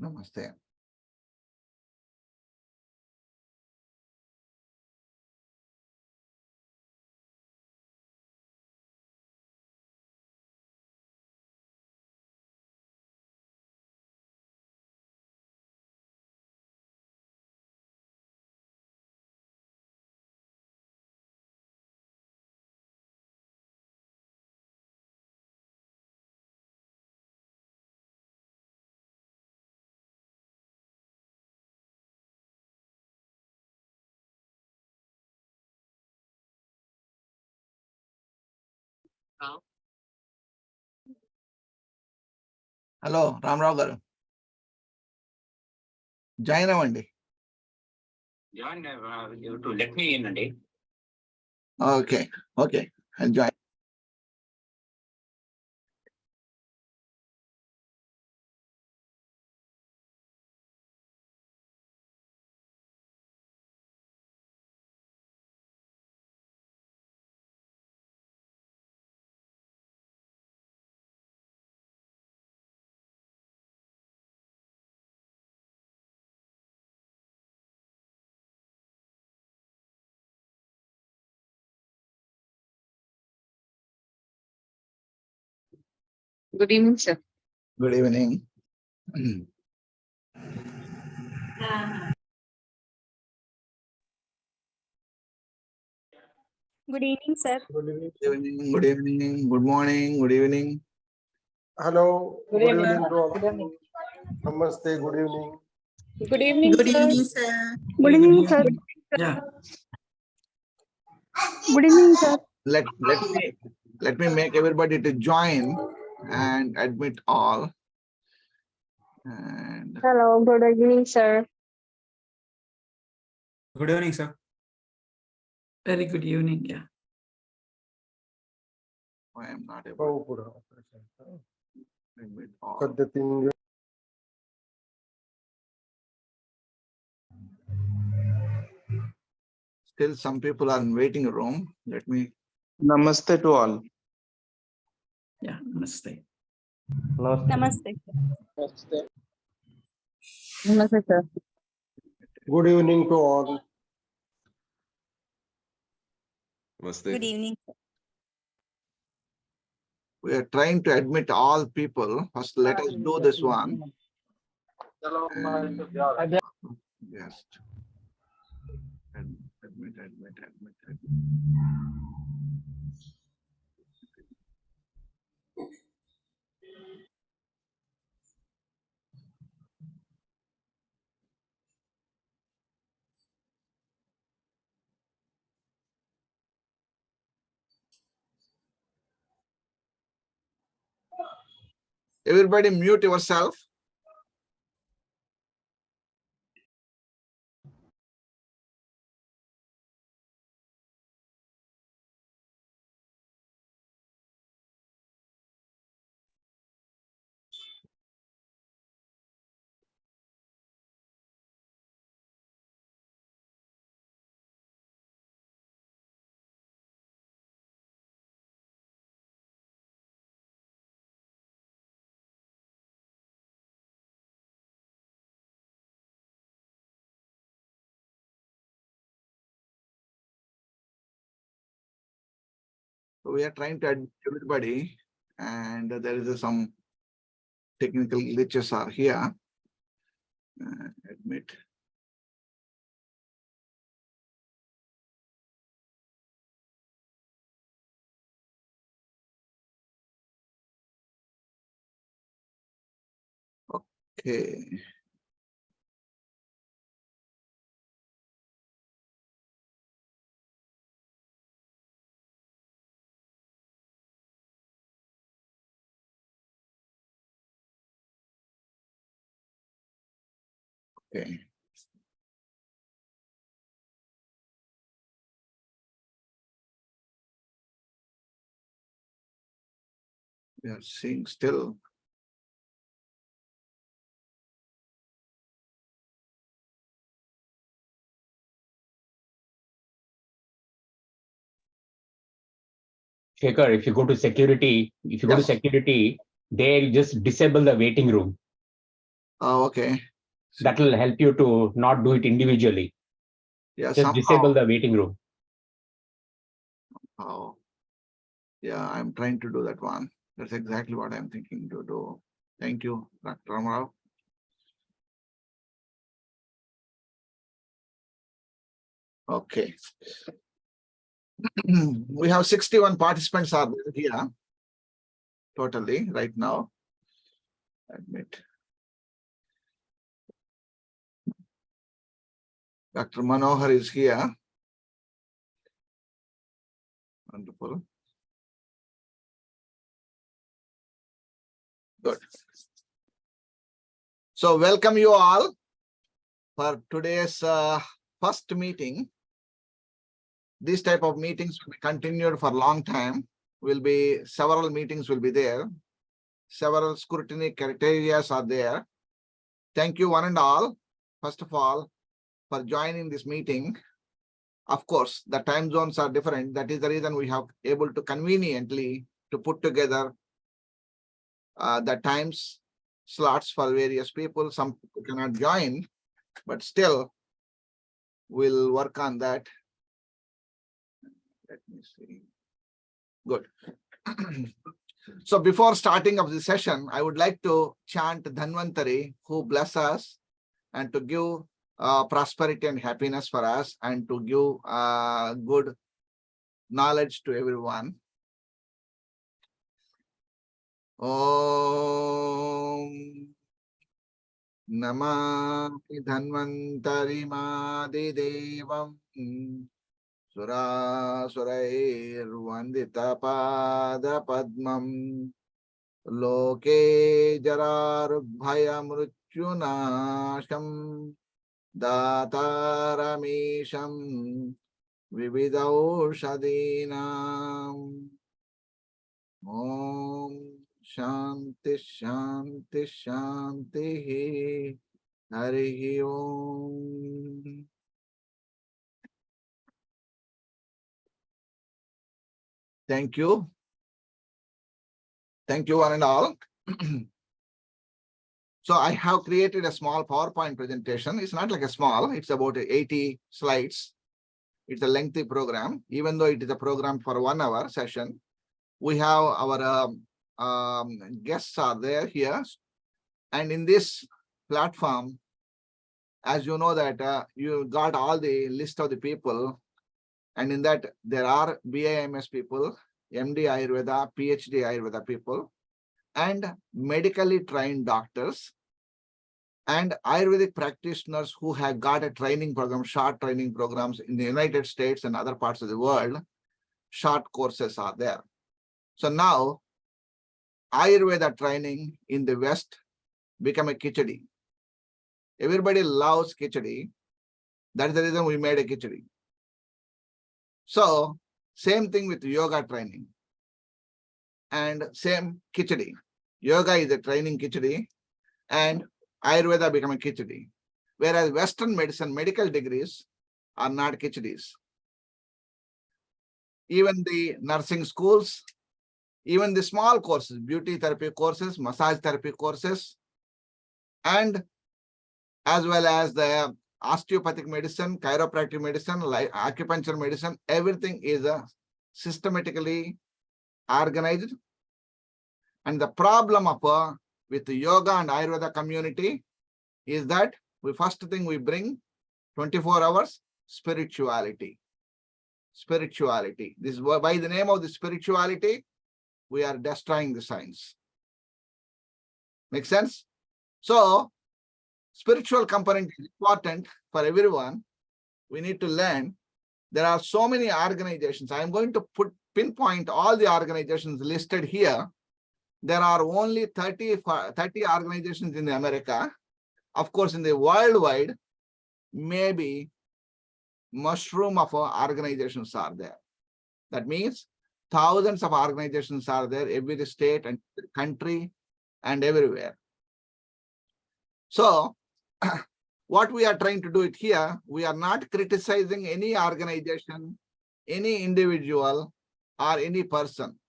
Namaste. Hello, Ramrao garu. Join avandi. Join, you to let me in, Andy. Okay, I'll join. Good evening, sir. Good evening. Good evening, sir. Good evening, good morning, good evening. Hello. Good Good evening. evening to all. Good evening. Namaste. Good evening. Good evening, Good sir. evening, sir. Good evening, sir. Yeah. Good evening, sir. Let me make everybody to join and admit all. And Hello, good evening, sir. Good evening, sir. Very good evening. Yeah. I am not able Oh, good. to admit all. Sadhyatin. Still, some people are in waiting room. Let me. Namaste to all. Yeah. Namaste. Namaste. Namaste, sir. Good evening to all. Good evening. We are trying to admit all people. First, let us do this one. And yes. Admit. Everybody mute yourself. So we are trying to admit everybody, and there is some technical glitches are here. Admit. Okay. Okay. We are seeing still. Shekhar, if you go to security, Yes. there you just disable the waiting room. Okay. That will help you to not do it individually. Yeah, Just disable somehow. the waiting room. Oh, yeah, I'm trying to do that one. That's exactly what I'm thinking to do. Thank you, Dr. Ramarao. Okay. We have 61 participants are here totally right now. Admit. Dr. Manohar is here. Wonderful. Good. So welcome you all for today's first meeting. This type of meetings will be continued for a long time. Several meetings will be there. Several scrutiny criteria are there. Thank you one and all, first of all, for joining this meeting. Of course, the time zones are different. That is the reason we have able to conveniently to put together the times slots for various people. Some people cannot join, but still we'll work on that. Let me see. Good. So before starting of the session, I would like to chant Dhanvantari, who bless us and to give prosperity and happiness for us and to give good knowledge to everyone. Om Namah Dhanvantari Madidevam Surasurair Vandita Pada Padmam Loke Jararubhaya Mrutyunasham Dataramisham Vividaushadinam. Om Shanti Shanti Shanti Harihi Om. Thank you. Thank you one and all. So I have created a small PowerPoint presentation. It's not like a small, it's about 80 slides. It's a lengthy program, even though it is a program for 1 hour session. We have our guests are there here. And in this platform, as you know that you got all the list of the people. And in that there are BIMS people, MD Ayurveda, PhD Ayurveda people, and medically trained doctors and Ayurvedic practitioners who have got a training program, short training programs in the United States and other parts of the world. Short courses are there. So now Ayurveda training in the West become a khichdi. Everybody loves khichdi. That is the reason we made a khichdi. So same thing with yoga training and same khichdi. Yoga is a training khichdi and Ayurveda become a khichdi. Whereas Western medicine, medical degrees are not khichdis. Even the nursing schools, even the small courses, beauty therapy courses, massage therapy courses, and as well as the osteopathic medicine, chiropractic medicine, like acupuncture medicine, everything is systematically organized. And the problem of with the yoga and Ayurveda community is that first thing we bring 24 hours spirituality. Spirituality. This by the name of the spirituality, we are destroying the science. Make sense? So spiritual component is important for everyone. We need to learn. There are so many organizations. I'm going to pinpoint all the organizations listed here. There are only 30 organizations in America. Of course, in the worldwide, maybe mushroom of organizations are there. That means thousands of organizations are there, every state and country and everywhere. So what we are trying to do it here, we are not criticizing any organization, any individual, or any person,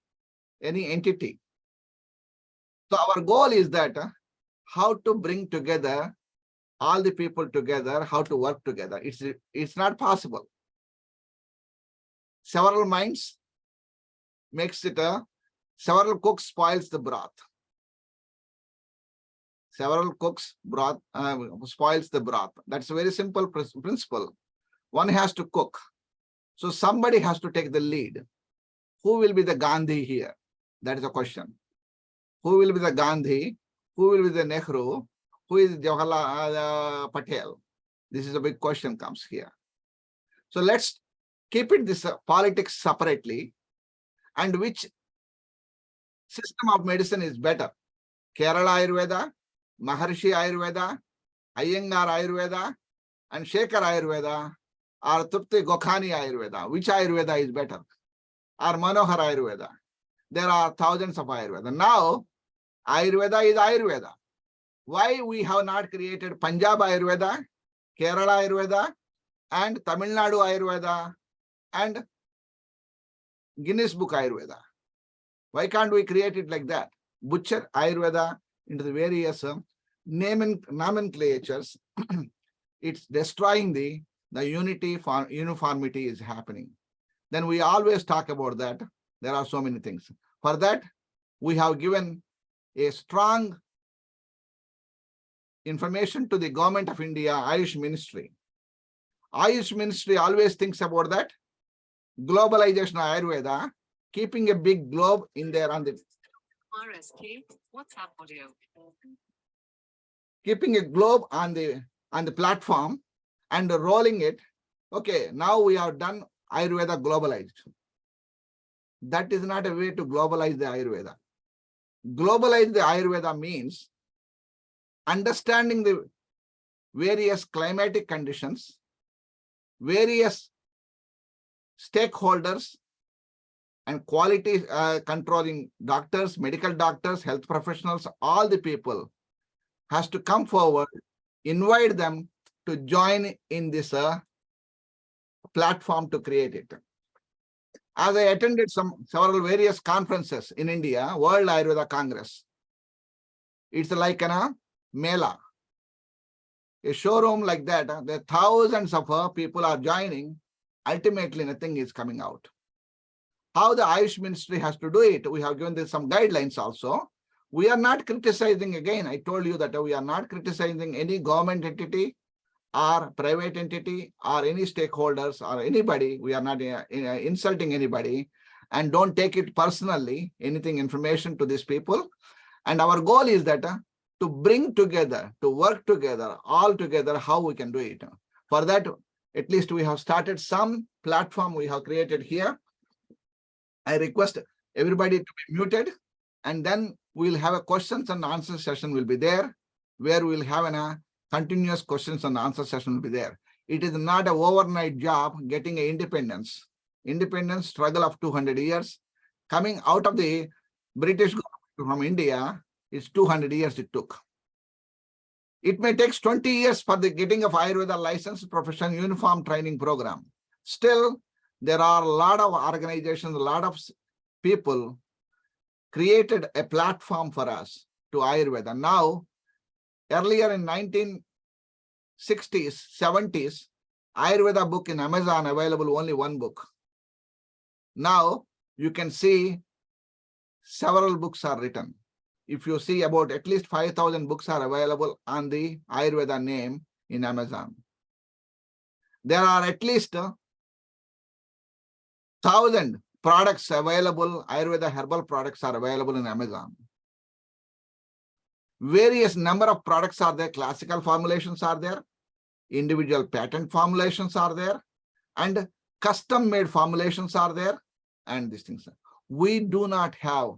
any entity. So our goal is that how to bring together all the people together, how to work together. It's not possible. Several minds makes it several cooks spoils the broth. Several cooks spoils the broth. That's a very simple principle. One has to cook. So somebody has to take the lead. Who will be the Gandhi here? That is a question. Who will be the Gandhi? Who will be the Nehru? Who is Jawaharlal Patel? This is a big question comes here. So let's keep it this politics separately. And which system of medicine is better? Kerala Ayurveda, Maharshi Ayurveda, Iyengar Ayurveda, and Shekhar Ayurveda, or Trupti Gokhani Ayurveda. Which Ayurveda is better? Or Manohar Ayurveda? There are thousands of Ayurveda. Now, Ayurveda is Ayurveda. Why we have not created Punjab Ayurveda, Kerala Ayurveda, and Tamil Nadu Ayurveda, and Guinness Book Ayurveda? Why can't we create it like that? Butcher Ayurveda into the various nomenclatures. It's destroying the unity, uniformity is happening. Then we always talk about that. There are so many things. For that, we have given a strong information to the government of India, Ayush Ministry. Ayush Ministry always thinks about that globalization of Ayurveda, keeping a big globe in there on the RSK, WhatsApp audio. keeping a globe on the platform and rolling it. Okay, now we have done Ayurveda globalized. That is not a way to globalize the Ayurveda. Globalize the Ayurveda means understanding the various climatic conditions, various stakeholders, and quality controlling doctors, medical doctors, health professionals, all the people has to come forward, invite them to join in this platform to create it. As I attended several various conferences in India, World Ayurveda Congress, it's like a mela, a showroom like that. There are thousands of people are joining. Ultimately, nothing is coming out. How the Ayush Ministry has to do it, we have given this some guidelines also. We are not criticizing, again, I told you that we are not criticizing any government entity or private entity or any stakeholders or anybody. We are not insulting anybody, and don't take it personally, anything information to these people. And our goal is that to bring together, to work together, all together, how we can do it. For that, at least we have started some platform we have created here. I request everybody to be muted, and then we'll have a questions and answer session will be there, where we'll have a continuous questions and answer session will be there. It is not an overnight job getting a independence. Independence struggle of 200 years. Coming out of the British government from India, it's 200 years it took. It may take 20 years for the getting of Ayurveda license profession uniform training program. Still, there are a lot of organizations, a lot of people created a platform for us to Ayurveda. Now, earlier in 1960s, 70s, Ayurveda book in Amazon available only one book. Now, you can see several books are written. If you see about at least 5,000 books are available on the Ayurveda name in Amazon. There are at least 1,000 products available, Ayurveda herbal products are available in Amazon. Various number of products are there, classical formulations are there, individual patent formulations are there, and custom-made formulations are there, and these things. We do not have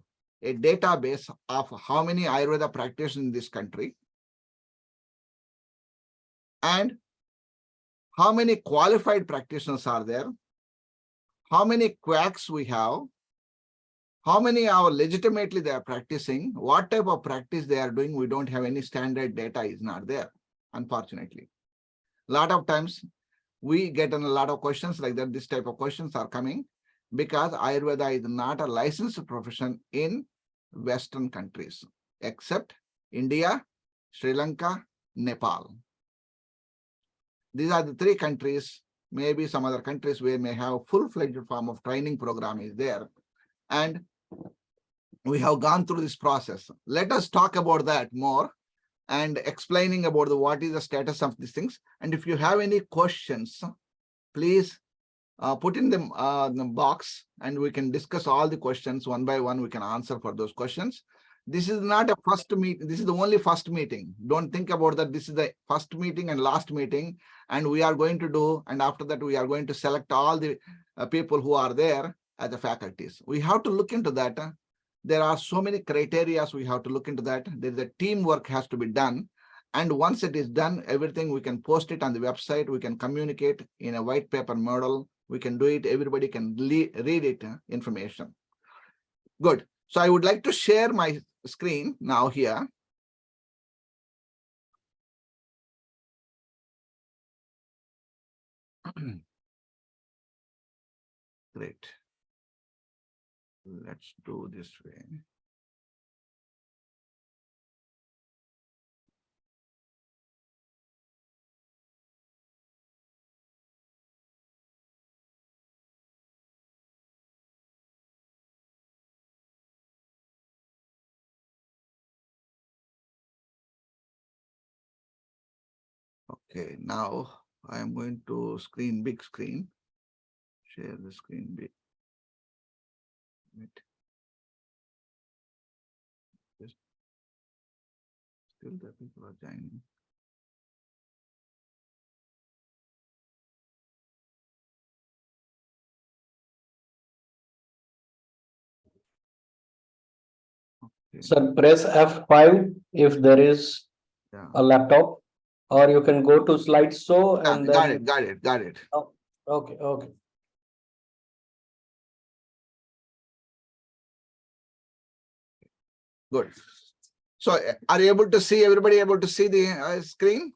a database of how many Ayurveda practitioners in this country and how many qualified practitioners are there, how many quacks we have, how many are legitimately they are practicing, what type of practice they are doing. We don't have any standard data is not there, unfortunately. A lot of times we get a lot of questions like that. This type of questions are coming because Ayurveda is not a licensed profession in Western countries, except India Sri Lanka, Nepal. These are the three countries, maybe some other countries where may have full-fledged form of training program is there. And we have gone through this process. Let us talk about that more and explaining about what is the status of these things. And if you have any questions, please put in the box and we can discuss all the questions one by one. We can answer for those questions. This is not a first meeting. This is the only first meeting. Don't think about that. This is the first meeting and last meeting. And we are going to do, and after that, we are going to select all the people who are there as the faculties. We have to look into that. There are so many criteria we have to look into that. There is a teamwork has to be done. And once it is done, everything we can post it on the website. We can communicate in a white paper model. We can do it. Everybody can read it, information. Good. So I would like to share my screen now here. Great. Let's do this way. Okay, now I am going to big screen, share the screen big. Wait. Just still the people are joining. Okay. So press F5 if there is Yeah. a laptop, or you can go to slideshow Yeah, and got then. it, got it, got it. Oh, okay. Good. So are you able to see, everybody able to see the screen?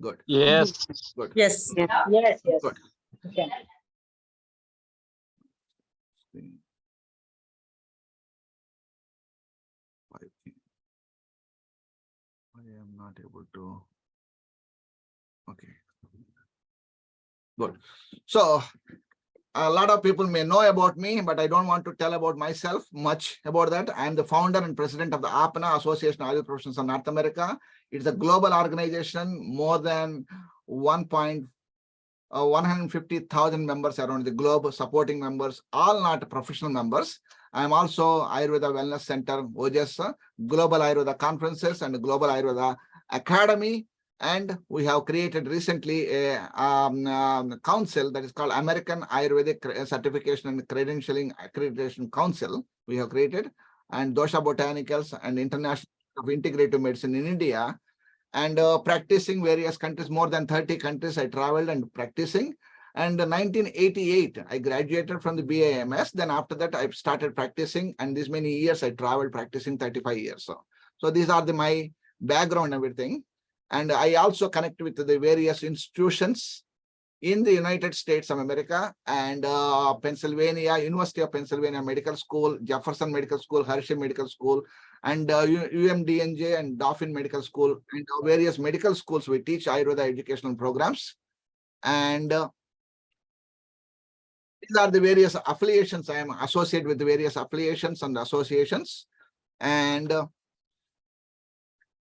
Good. Yes. Good. Yes. Yes. Good. Okay. Screen. I am not able to. Okay. Good. So a lot of people may know about me, but I don't want to tell about myself much about that. I am the founder and president of the APNA, Association of Ayurveda Professionals of North America. It's a global organization, more than 150,000 members around the globe, supporting members, all not professional members. I am also Ayurveda Wellness Center, OJS, Global Ayurveda Conferences and Global Ayurveda Academy. And we have created recently a council that is called American Ayurvedic Certification and Accreditation Council. We have created, and Dosha Botanicals and International of Integrative Medicine in India, and practicing various countries, more than 30 countries I traveled and practicing. And in 1988, I graduated from the BAMS. Then after that, I started practicing, and this many years I traveled practicing 35 years. So these are my background and everything. And I also connect with the various institutions in the United States of America and Pennsylvania, University of Pennsylvania Medical School, Jefferson Medical School, Hershey Medical School, and UMDNJ and Dauphin Medical School, and various medical schools. We teach Ayurveda educational programs. And these are the various affiliations. I am associated with the various affiliations and associations. And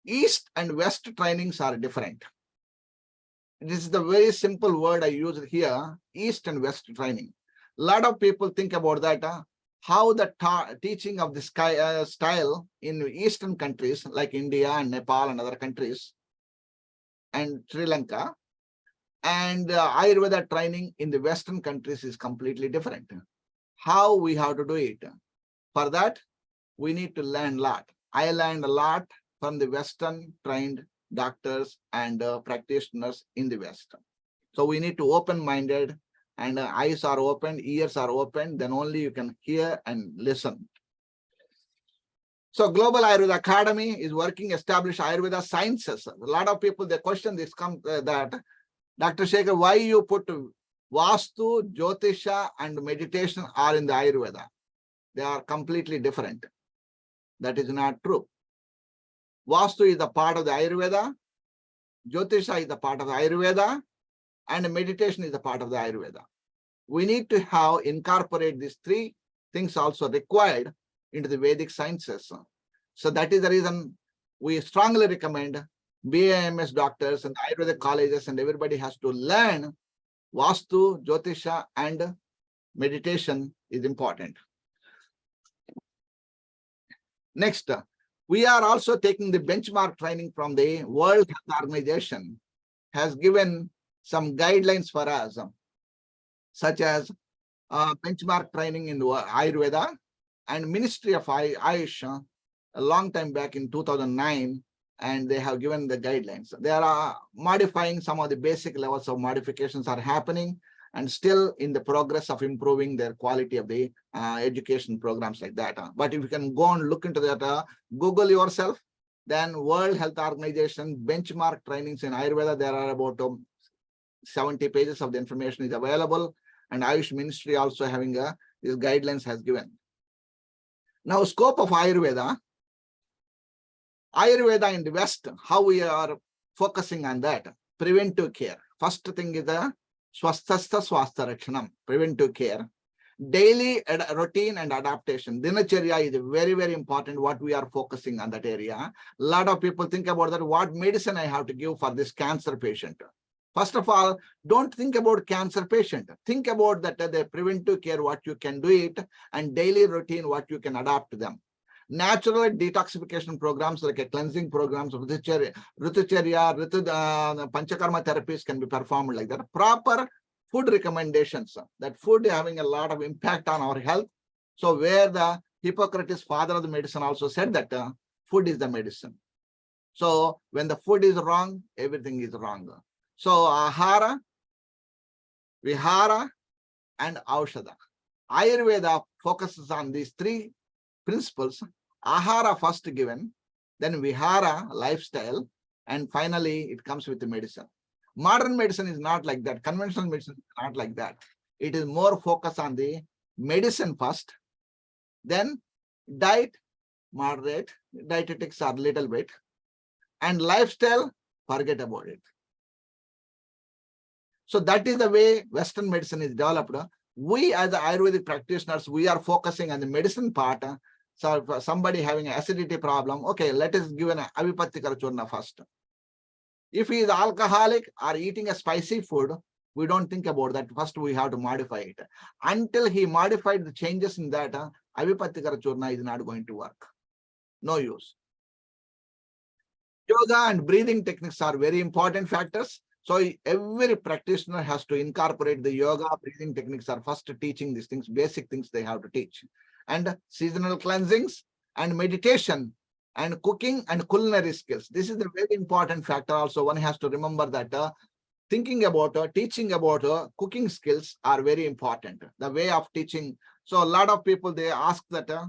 East and West trainings are different. This is the very simple word I use here, East and West training. A lot of people think about that, how the teaching of this style in Eastern countries like India and Nepal and other countries and Sri Lanka, and Ayurveda training in the Western countries is completely different. How we have to do it? For that, we need to learn a lot. I learned a lot from the Western trained doctors and practitioners in the West. So we need to open-minded, and eyes are open, ears are open, then only you can hear and listen. So Global Ayurveda Academy is working establish Ayurveda sciences. A lot of people, they question this, that Dr. Shekhar, why you put Vastu, Jyotisha and meditation are in the Ayurveda? They are completely different. That is not true. Vastu is the part of the Ayurveda, Jyotisha is the part of the Ayurveda, and meditation is the part of the Ayurveda. We need to have incorporate these three things also required into the Vedic sciences. So that is the reason we strongly recommend BAMS doctors and Ayurvedic colleges and everybody has to learn Vastu, Jyotisha, and meditation is important. Next, we are also taking the benchmark training from the World Health Organization, has given some guidelines for us, such as benchmark training in Ayurveda and Ministry of Ayush a long time back in 2009, and they have given the guidelines. They are modifying some of the basic levels of modifications are happening and still in the progress of improving their quality of the education programs like that. But if you can go and look into that, Google yourself, then World Health Organization benchmark trainings in Ayurveda, there are about 70 pages of the information is available, and Ayush Ministry also having these guidelines has given. Now, scope of Ayurveda. Ayurveda in the West, how we are focusing on that, preventive care. First thing is the Swasthastha Swastha Rakshanam, preventive care. Daily routine and adaptation. Dinacharya is very, very important what we are focusing on that area. A lot of people think about that, what medicine I have to give for this cancer patient. First of all, don't think about cancer patient. Think about that the preventive care, what you can do it, and daily routine, what you can adapt to them. Natural detoxification programs like a cleansing programs of Ritucharya, Panchakarma therapies can be performed like that. Proper food recommendations, that food having a lot of impact on our health. So where the Hippocrates, father of the medicine, also said that food is the medicine. So when the food is wrong, everything is wrong. So Ahara, Vihara, and Aushadha. Ayurveda focuses on these three principles. Ahara first given, then Vihara, lifestyle, and finally it comes with the medicine. Modern medicine is not like that. Conventional medicine is not like that. It is more focused on the medicine first, then diet, moderate, dietetics are little bit, and lifestyle, forget about it. So that is the way Western medicine is developed. We as the Ayurvedic practitioners, we are focusing on the medicine part. So if somebody having an acidity problem, okay, let us give an Avipattikara Churna first. If he is alcoholic or eating a spicy food, we don't think about that. First, we have to modify it. Until he modified the changes in that, Avipattikara Churna is not going to work. No use. Yoga and breathing techniques are very important factors. So every practitioner has to incorporate the yoga, breathing techniques are first teaching these things, basic things they have to teach. And seasonal cleansings and meditation and cooking and culinary skills. This is a very important factor also. One has to remember that thinking about teaching about cooking skills are very important. The way of teaching. So a lot of people, they ask that, Dr.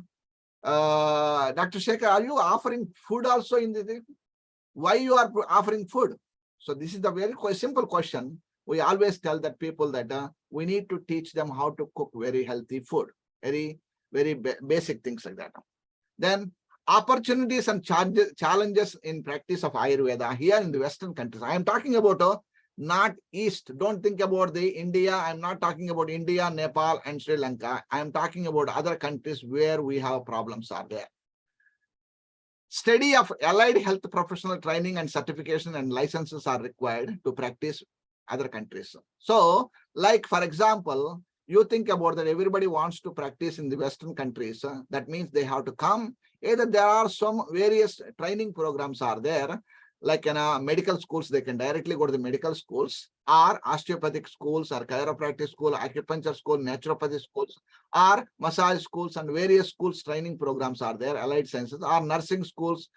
Shekhar, are you offering food also in the thing? Why you are offering food? So this is the very simple question. We always tell that people that we need to teach them how to cook very healthy food, very basic things like that. Then opportunities and challenges in practice of Ayurveda here in the Western countries. I am talking about not East. Don't think about the India. I'm not talking about India, Nepal, and Sri Lanka. I am talking about other countries where we have problems are there. Study of allied health professional training and certification and licenses are required to practice other countries. So, like for example, you think about that everybody wants to practice in the Western countries. That means they have to come. Either there are some various training programs are there, like in medical schools, they can directly go to the medical schools, or osteopathic schools, or chiropractic school, acupuncture school, naturopathy schools, or massage schools, and various schools training programs are there, allied sciences, or nursing schools.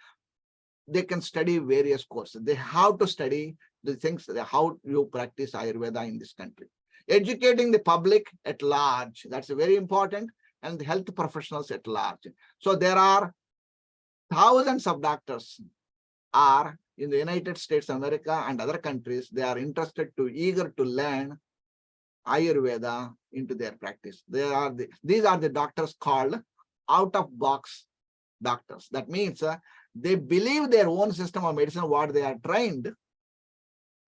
They can study various courses. They have to study the things, how you practice Ayurveda in this country. Educating the public at large, that's very important, and the health professionals at large. So there are thousands of doctors are in the United States of America and other countries. They are eager to learn Ayurveda into their practice. These are the doctors called out-of-box doctors. That means They believe their own system of medicine, what they are trained,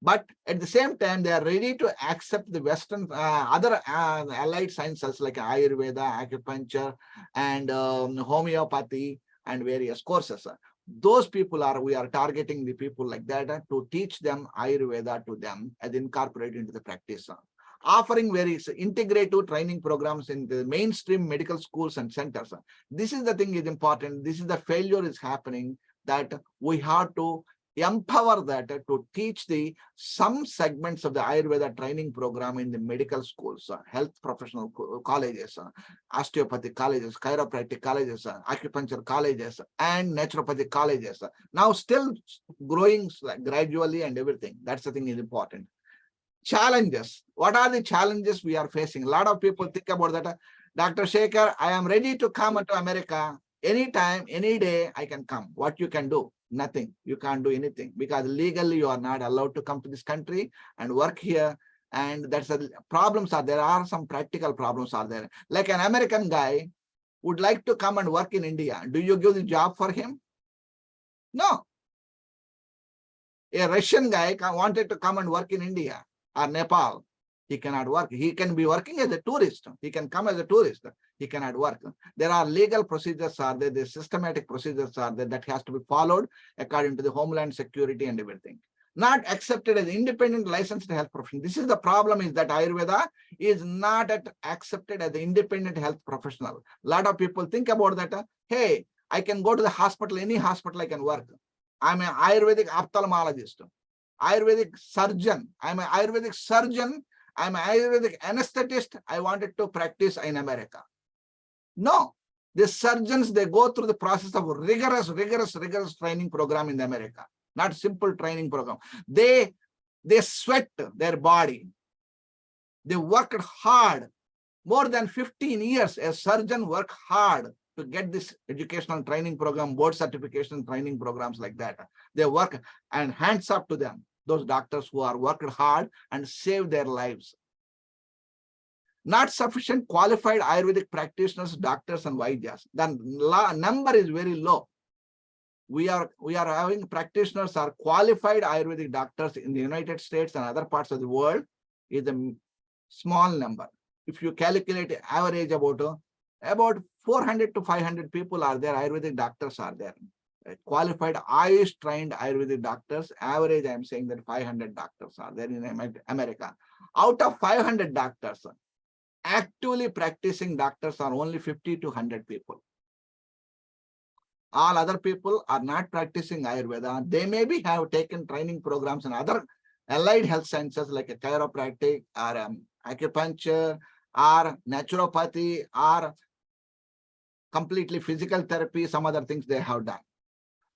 but at the same time, they are ready to accept the Western, other allied sciences like Ayurveda, acupuncture, and homeopathy, and various courses. Those people we are targeting the people like that to teach them Ayurveda to them and incorporate into the practice. Offering various integrative training programs in the mainstream medical schools and centers. This is the thing is important. This is the failure is happening, that we have to empower that to teach some segments of the Ayurveda training program in the medical schools, health professional colleges, osteopathic colleges, chiropractic colleges, acupuncture colleges, and naturopathic colleges. Now still growing gradually and everything. That's the thing is important. Challenges. What are the challenges we are facing? A lot of people think about that. Dr. Shekhar, I am ready to come to America anytime, any day I can come. What you can do? Nothing. You can't do anything because legally you are not allowed to come to this country and work here. And that's the problems are there. Are some practical problems are there. Like an American guy would like to come and work in India. Do you give the job for him? No. A Russian guy wanted to come and work in India or Nepal. He cannot work. He can be working as a tourist. He can come as a tourist. He cannot work. There are legal procedures are there. The systematic procedures are there that has to be followed according to the Homeland Security and everything. Not accepted as independent licensed health profession. This is the problem, is that Ayurveda is not accepted as an independent health professional. A lot of people think about that. Hey, I can go to the hospital, any hospital I can work. I'm an Ayurvedic ophthalmologist, Ayurvedic surgeon. I'm an Ayurvedic surgeon. I'm an Ayurvedic anesthetist. I wanted to practice in America. No, the surgeons, they go through the process of rigorous training program in America, not simple training program. They sweat their body. They worked hard. More than 15 years, a surgeon worked hard to get this educational training program, board certification training programs like that. They work, and hands up to them, those doctors who are worked hard and saved their lives. Not sufficient qualified Ayurvedic practitioners, doctors, and Vaidyas. The number is very low. We are having practitioners are qualified Ayurvedic doctors in the United States and other parts of the world is a small number. If you calculate the average about 400 to 500 people are there, Ayurvedic doctors are there. Qualified Ayush trained Ayurvedic doctors, average I am saying that 500 doctors are there in America. Out of 500 doctors, actively practicing doctors are only 50 to 100 people. All other people are not practicing Ayurveda. They maybe have taken training programs in other allied health sciences like a chiropractic or acupuncture or naturopathy or completely physical therapy, some other things they have done.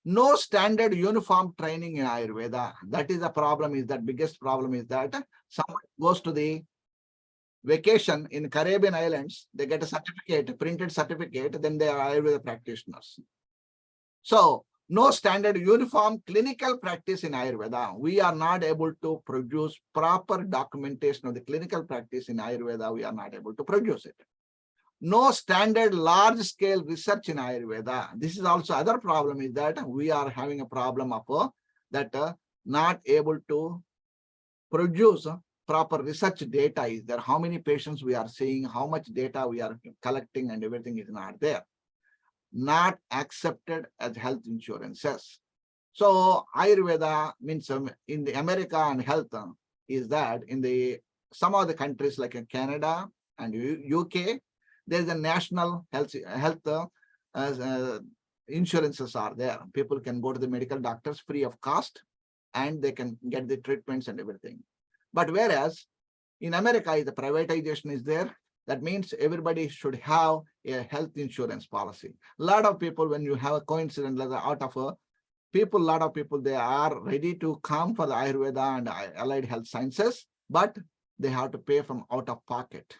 No standard uniform training in Ayurveda. That is the problem, is that biggest problem is that someone goes to the vacation in Caribbean islands, they get a certificate, printed certificate, then they are Ayurveda practitioners. So no standard uniform clinical practice in Ayurveda. We are not able to produce proper documentation of the clinical practice in Ayurveda. We are not able to produce it. No standard large-scale research in Ayurveda. This is also other problem, is that we are having a problem of not able to produce proper research data. Is there how many patients we are seeing, how much data we are collecting, and everything is not there. Not accepted as health insurances. So Ayurveda means in the America and health is that in the some of the countries like Canada and UK, there's a national health insurances are there. People can go to the medical doctors free of cost and they can get the treatments and everything. But whereas in America, the privatization is there. That means everybody should have a health insurance policy. A lot of people, when you have a coincidence out of a people, a lot of people, they are ready to come for the Ayurveda and allied health sciences, but they have to pay from out of pocket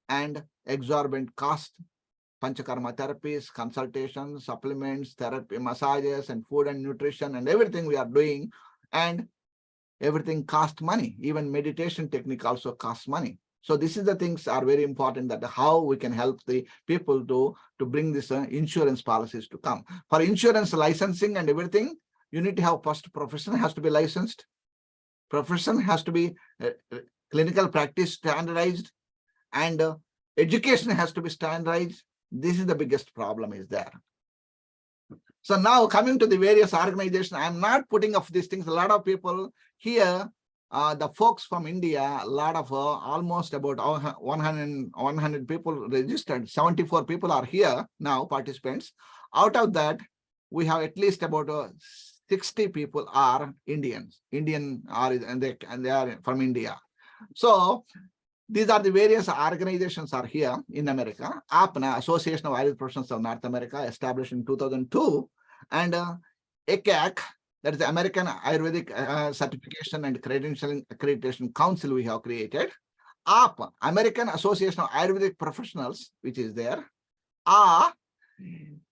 and exorbitant cost, panchakarma therapies, consultations, supplements, therapy, massages, and food and nutrition and everything we are doing. And everything costs money. Even meditation technique also costs money. So this is the things are very important, that how we can help the people to bring this insurance policies to come. For insurance licensing and everything, you need to have first profession has to be licensed. Profession has to be clinical practice standardized, and education has to be standardized. This is the biggest problem is there. So now coming to the various organizations, I'm not putting up these things. A lot of people here, the folks from India, a lot of almost about 100 people registered. 74 people are here now, participants. Out of that, we have at least about 60 people are Indians. And they are from India. So these are the various organizations are here in America. APNA, Association of Ayurvedic Professionals of North America, established in 2002, and ACAC, that is the American Ayurvedic Certification and Accreditation Council we have created. AP, American Association of Ayurvedic Professionals, which is there.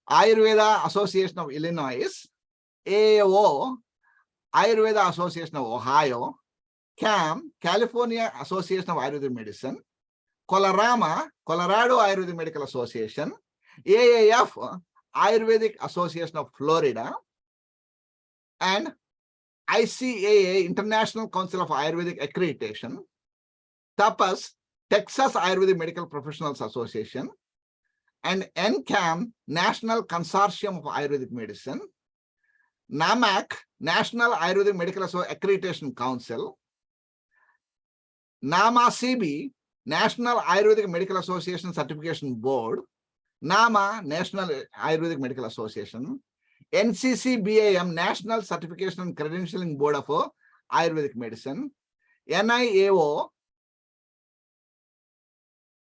Ayurveda Association of Illinois. AO, Ayurveda Association of Ohio. CAM, California Association of Ayurvedic Medicine. Colorado Ayurvedic Medical Association. AAF, Ayurvedic Association of Florida. And ICAA, International Council of Ayurvedic Accreditation. TAPAS, Texas Ayurvedic Medical Professionals Association. And NCAM, National Consortium of Ayurvedic Medicine. NAMAC, National Ayurvedic Medical Accreditation Council. NAMA-CB, National Ayurvedic Medical Association Certification Board. NAMA, National Ayurvedic Medical Association. NCC-BAM, National Certification and Credentialing Board of Ayurvedic Medicine. NIAO,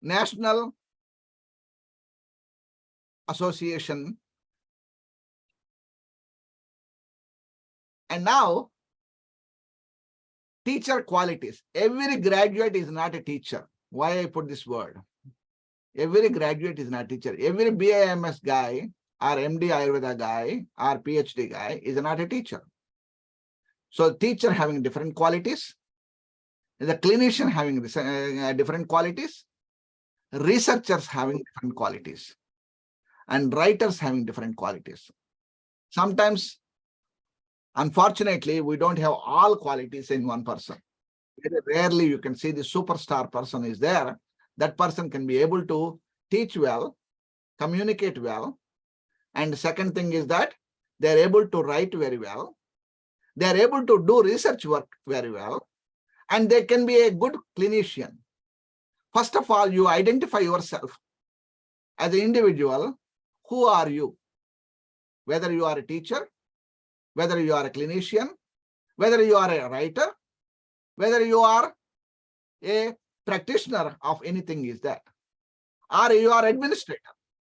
National Association. And now, teacher qualities. Every graduate is not a teacher. Why I put this word? Every graduate is not a teacher. Every BAMS guy or MD Ayurveda guy or PhD guy is not a teacher. So teacher having different qualities, the clinician having different qualities, researchers having different qualities, and writers having different qualities. Sometimes, unfortunately, we don't have all qualities in one person. Very rarely you can see the superstar person is there. That person can be able to teach well, communicate well. And the second thing is that they're able to write very well. They're able to do research work very well. And they can be a good clinician. First of all, you identify yourself as an individual. Who are you? Whether you are a teacher, whether you are a clinician, whether you are a writer, whether you are a practitioner of anything is that, or you are administrator.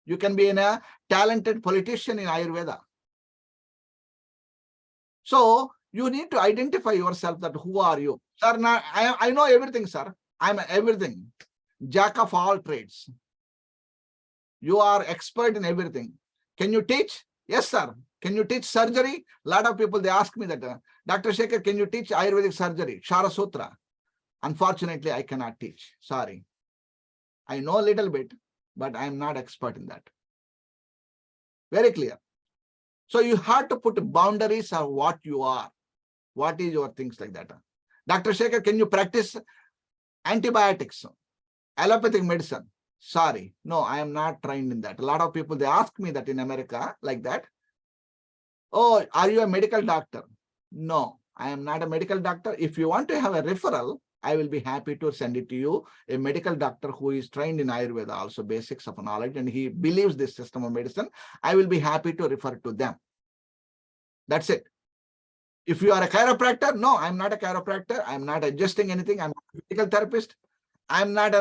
You can be a talented politician in Ayurveda. So you need to identify yourself that who are you? Sir, I know everything, sir. I'm everything. Jack of all trades. You are expert in everything. Can you teach? Yes, sir. Can you teach surgery? A lot of people, they ask me that, Dr. Shekhar, can you teach Ayurvedic surgery? Shara Sutra. Unfortunately, I cannot teach. Sorry. I know a little bit, but I'm not expert in that. Very clear. So you have to put boundaries of what you are. What is your things like that? Dr. Shekhar, can you practice antibiotics, allopathic medicine? Sorry. No, I am not trained in that. A lot of people, they ask me that in America like that. Oh, are you a medical doctor? No, I am not a medical doctor. If you want to have a referral, I will be happy to send it to you. A medical doctor who is trained in Ayurveda, also basics of knowledge, and he believes this system of medicine, I will be happy to refer to them. That's it. If you are a chiropractor, no, I'm not a chiropractor. I'm not adjusting anything. I'm a physical therapist. I'm not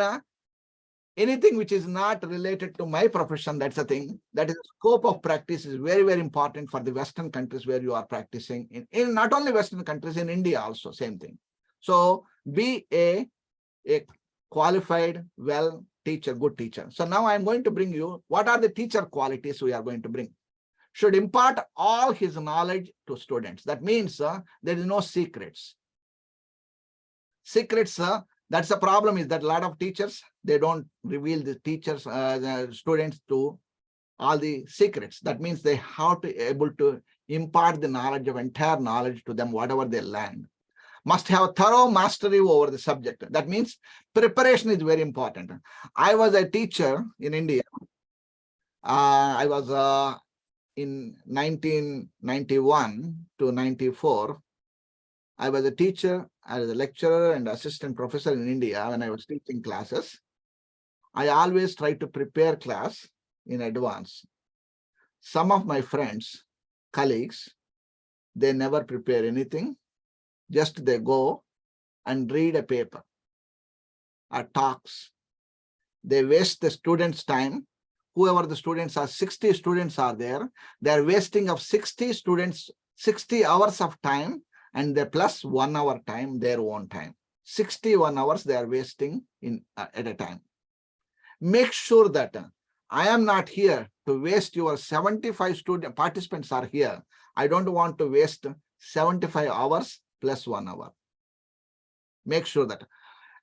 anything which is not related to my profession. That's the thing. That is the scope of practice is very, very important for the Western countries where you are practicing. In not only Western countries, in India also, same thing. So be a qualified, well teacher, good teacher. So now I'm going to bring you, what are the teacher qualities we are going to bring? Should impart all his knowledge to students. That means there is no secrets. Secrets That's the problem, is that a lot of teachers, they don't reveal the teachers, the students to all the secrets. That means they have to able to impart the knowledge of entire knowledge to them, whatever they learn. Must have thorough mastery over the subject. That means preparation is very important. I was a teacher in India. I was in 1991 to 94. I was a teacher, I was a lecturer and assistant professor in India when I was teaching classes. I always try to prepare class in advance. Some of my friends, colleagues, they never prepare anything. Just they go and read a paper or talks. They waste the students' time. Whoever the students are, 60 students are there. They are wasting of 60 students, 60 hours of time, and they plus 1 hour time, their own time. 61 hours they are wasting in at a time. Make sure that I am not here to waste your 75 student participants are here. I don't want to waste 75 hours plus 1 hour. Make sure that,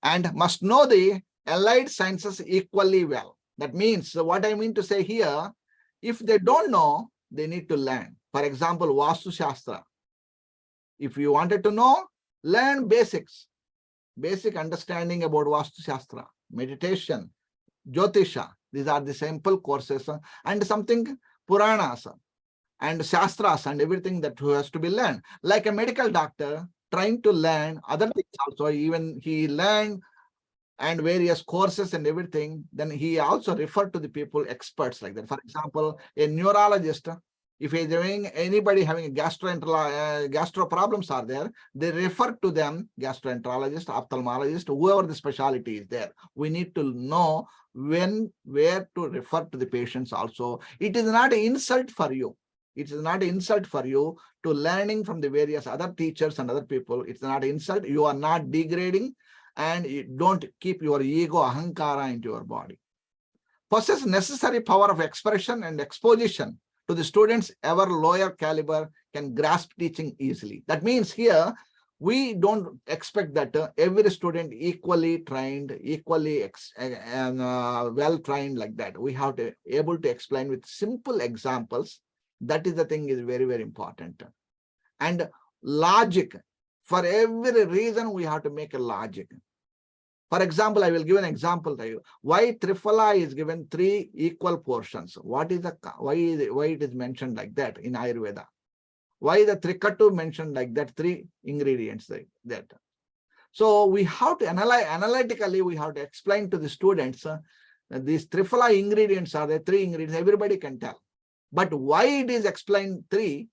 and must know the allied sciences equally well. That means what I mean to say here, if they don't know, they need to learn. For example, Vastu Shastra. If you wanted to know, learn basics, basic understanding about Vastu Shastra, meditation, Jyotisha. These are the simple courses, and something Puranas and Shastras and everything that has to be learned. Like a medical doctor trying to learn other things also, even he learned and various courses and everything, then he also referred to the people, experts like that. For example, a neurologist, if he's doing anybody having a gastro problems are there, they refer to them, gastroenterologist, ophthalmologist, whoever the specialty is there. We need to know when, where to refer to the patients also. It is not an insult for you. It is not an insult for you to learning from the various other teachers and other people. It's not an insult. You are not degrading, and you don't keep your ego, ahankara into your body. Possess necessary power of expression and exposition to the students ever lower caliber can grasp teaching easily. That means here, we don't expect that every student equally trained, equally well-trained like that. We have to able to explain with simple examples. That is the thing is very, very important. And logic, for every reason we have to make a logic. For example, I will give an example to you. Why Triphala is given 3 equal portions? What is the why it is mentioned like that in Ayurveda? Why the Trikatu mentioned like that, 3 ingredients like that? So we have to analyze analytically, we have to explain to the students that these Triphala ingredients are the 3 ingredients, everybody can tell. But why it is explained 3?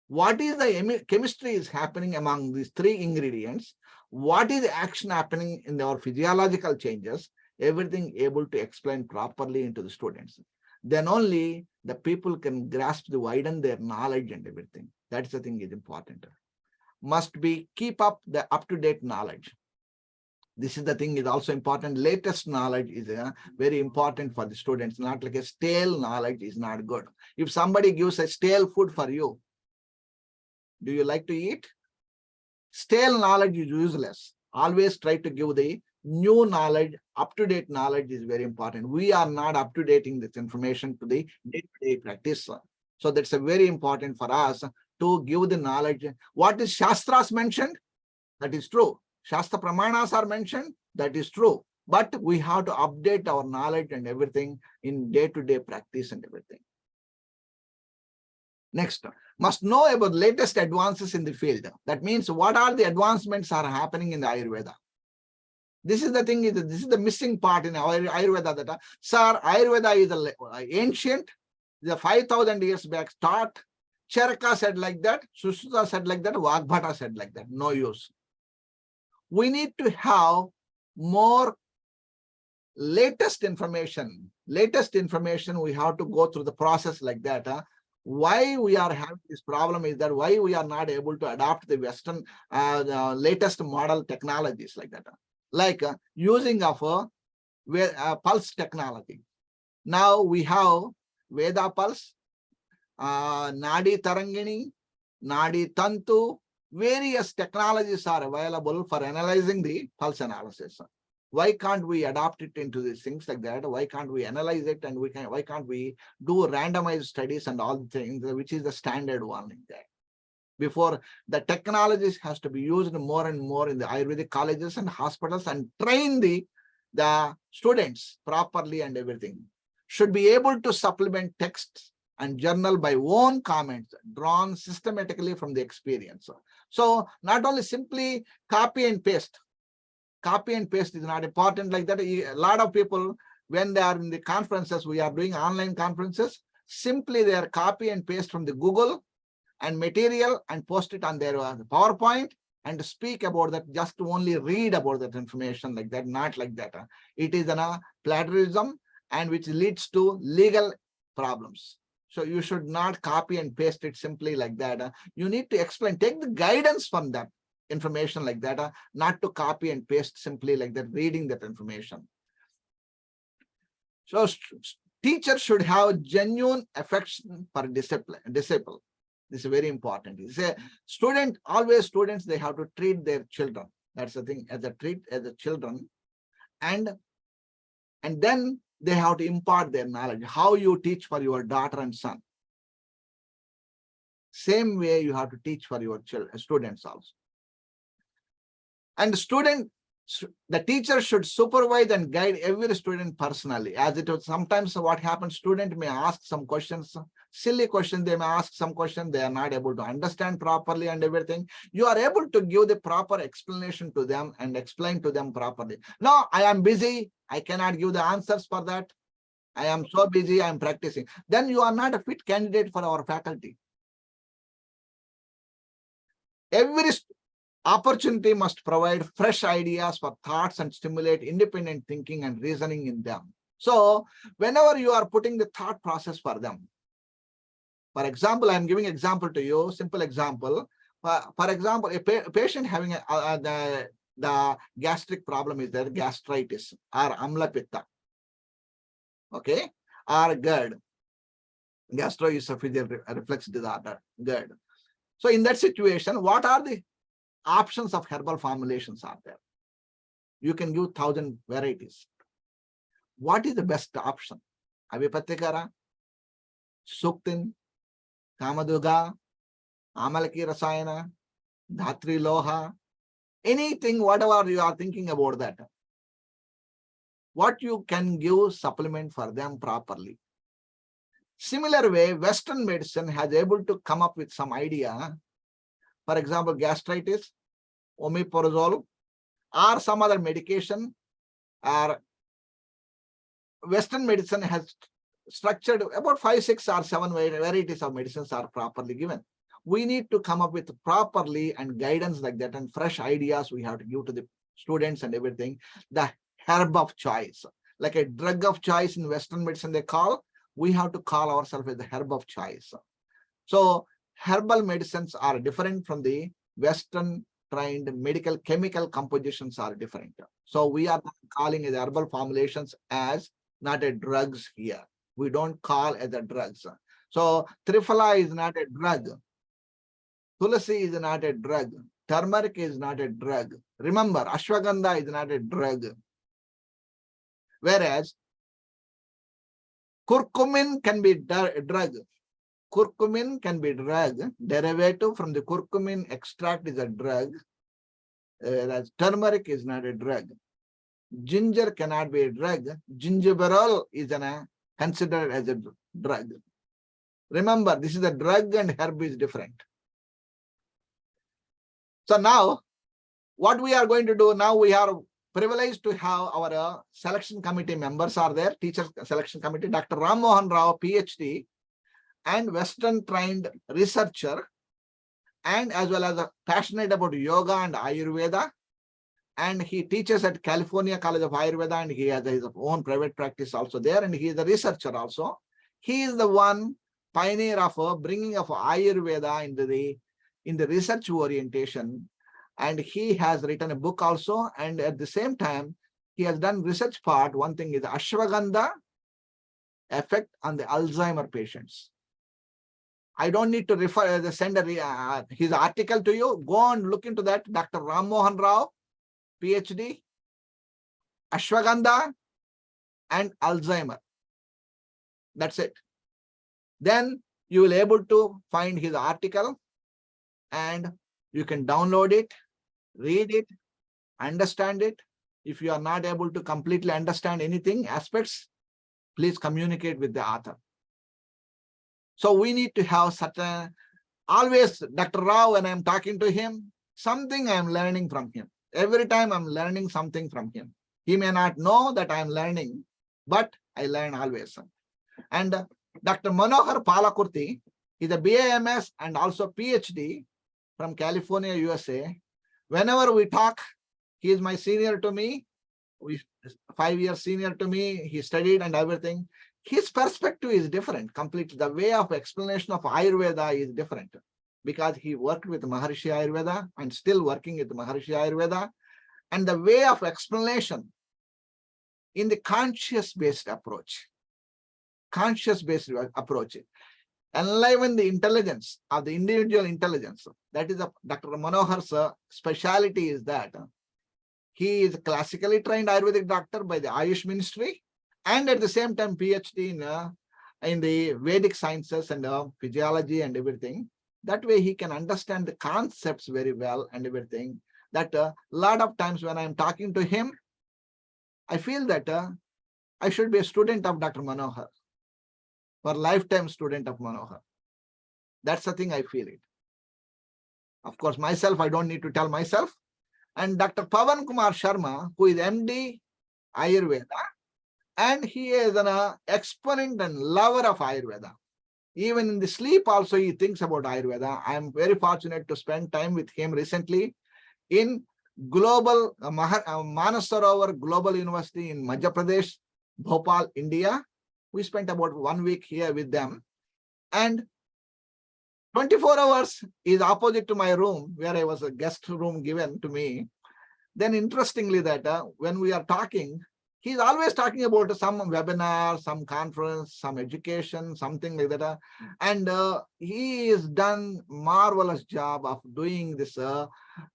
What is the chemistry is happening among these 3 ingredients? What is the action happening in our physiological changes? Everything able to explain properly into the students. Then only the people can grasp the widen their knowledge and everything. That's the thing is important. Must be keep up the up-to-date knowledge. This is the thing is also important. Latest knowledge is very important for the students. Not like a stale knowledge is not good. If somebody gives a stale food for you, do you like to eat? Stale knowledge is useless. Always try to give the new knowledge, up-to-date knowledge is very important. We are not up-to-dating this information to the day-to-day practice. So that's a very important for us to give the knowledge. What is Shastras mentioned? That is true. Shastra Pramanas are mentioned. That is true. But we have to update our knowledge and everything in day-to-day practice and everything. Next, must know about latest advances in the field. That means what are the advancements are happening in the Ayurveda. This is the thing, this is the missing part in our Ayurveda. That, sir, Ayurveda is ancient, the 5,000 years back start. Charaka said like that, Sushruta said like that, Vagbhata said like that. No use. We need to have more latest information. Latest information, we have to go through the process like that. Why we are having this problem is that why we are not able to adopt the Western latest model technologies like that. Like using of pulse technology. Now we have Veda pulse, Nadi Tarangini, Nadi Tantu, various technologies are available for analyzing the pulse analysis. Why can't we adopt it into these things like that? Why can't we analyze it, and why can't we do randomized studies and all the things, which is the standard one in there? Before the technologies has to be used more and more in the Ayurvedic colleges and hospitals, and train the students properly, and everything should be able to supplement texts and journal by own comments drawn systematically from the experience. So not only simply copy and paste. Copy and paste is not important like that. A lot of people, when they are in the conferences, we are doing online conferences, simply they are copy and paste from the Google and material and post it on their PowerPoint and speak about that, just to only read about that information like that, not like that. It is a plagiarism, and which leads to legal problems. So you should not copy and paste it simply like that. You need to explain, take the guidance from that information like that, not to copy and paste simply like that, reading that information. So teachers should have genuine affection for disciple. This is very important. It's a student, always students, they have to treat their children. That's the thing, as a treat as a children, and then they have to impart their knowledge. How you teach for your daughter and son, same way you have to teach for your students also. And the teacher should supervise and guide every student personally. As it was sometimes what happens, student may ask some questions, silly questions, they may ask some questions they are not able to understand properly and everything. You are able to give the proper explanation to them and explain to them properly. No, I am busy, I cannot give the answers for that. I am so busy, I am practicing. Then you are not a fit candidate for our faculty. Every opportunity must provide fresh ideas for thoughts and stimulate independent thinking and reasoning in them. So whenever you are putting the thought process for them, for example, I am giving example to you, simple example. For example, a patient having the gastric problem is there, gastritis or amla pitta, okay, or GERD, gastroesophageal reflux disorder, GERD. So in that situation, what are the options of herbal formulations are there? You can give 1,000 varieties. What is the best option? Avipattikara, Suktin, Kamaduga, Amalaki Rasayana, Dhatri Loha, anything, whatever you are thinking about that. What you can give supplement for them properly. Similar way, Western medicine has able to come up with some idea. For example, gastritis, omeprazole, or some other medication, or Western medicine has structured about 5, 6, or 7 varieties of medicines are properly given. We need to come up with properly and guidance like that, and fresh ideas we have to give to the students and everything. The herb of choice, like a drug of choice in Western medicine they call, we have to call ourselves as the herb of choice. So herbal medicines are different from the Western trained medical chemical compositions are different. So we are calling the herbal formulations as not a drugs here. We don't call as a drugs. So Triphala is not a drug. Tulasi is not a drug. Turmeric is not a drug. Remember, Ashwagandha is not a drug. Whereas curcumin can be a drug. Curcumin can be drug. Derivative from the curcumin extract is a drug. Whereas turmeric is not a drug. Ginger cannot be a drug. Gingiberol is considered as a drug. Remember, this is a drug and herb is different. So now, what we are going to do now, we are privileged to have our selection committee members are there, teacher selection committee, Dr. Ram Mohan Rao, PhD, and Western trained researcher, and as well as passionate about yoga and Ayurveda. And he teaches at California College of Ayurveda, and he has his own private practice also there, and he is a researcher also. He is the one pioneer of bringing of Ayurveda in the research orientation, and he has written a book also, and at the same time he has done research part. One thing is Ashwagandha effect on the Alzheimer patients. I don't need to refer, send his article to you. Go and look into that. Dr. Ram Mohan Rao, PhD, Ashwagandha, and Alzheimer. That's it. Then you will able to find his article and you can download it, read it, understand it. If you are not able to completely understand anything, aspects, please communicate with the author. So we need to have such a, always Dr. Rao, when I'm talking to him, something I'm learning from him. Every time I'm learning something from him. He may not know that I'm learning, but I learn always. And Dr. Manohar Palakurti is a BAMS and also PhD from California, USA. Whenever we talk, he is my senior to me. 5 years senior to me. He studied and everything. His perspective is different completely. The way of explanation of Ayurveda is different because he worked with Maharishi Ayurveda and still working with Maharishi Ayurveda. And the way of explanation in the conscious-based approach, enliven the intelligence of the individual intelligence. That is Dr. Manohar's speciality is that he is a classically trained Ayurvedic doctor by the Ayush Ministry and at the same time PhD in the Vedic sciences and physiology and everything. That way he can understand the concepts very well and everything. That a lot of times when I'm talking to him, I feel that I should be a student of Dr. Manohar, or lifetime student of Manohar. That's the thing I feel it. Of course, myself, I don't need to tell myself. And Dr. Pavan Kumar Sharma, who is MD Ayurveda, and he is an exponent and lover of Ayurveda. Even in the sleep also, he thinks about Ayurveda. I am very fortunate to spend time with him recently in Global Manasarovar Global University in Madhya Pradesh, Bhopal, India. We spent about 1 week here with them. And 24 hours is opposite to my room, where I was a guest room given to me. Then interestingly that when we are talking, he's always talking about some webinar, some conference, some education, something like that. And he has done marvelous job of doing this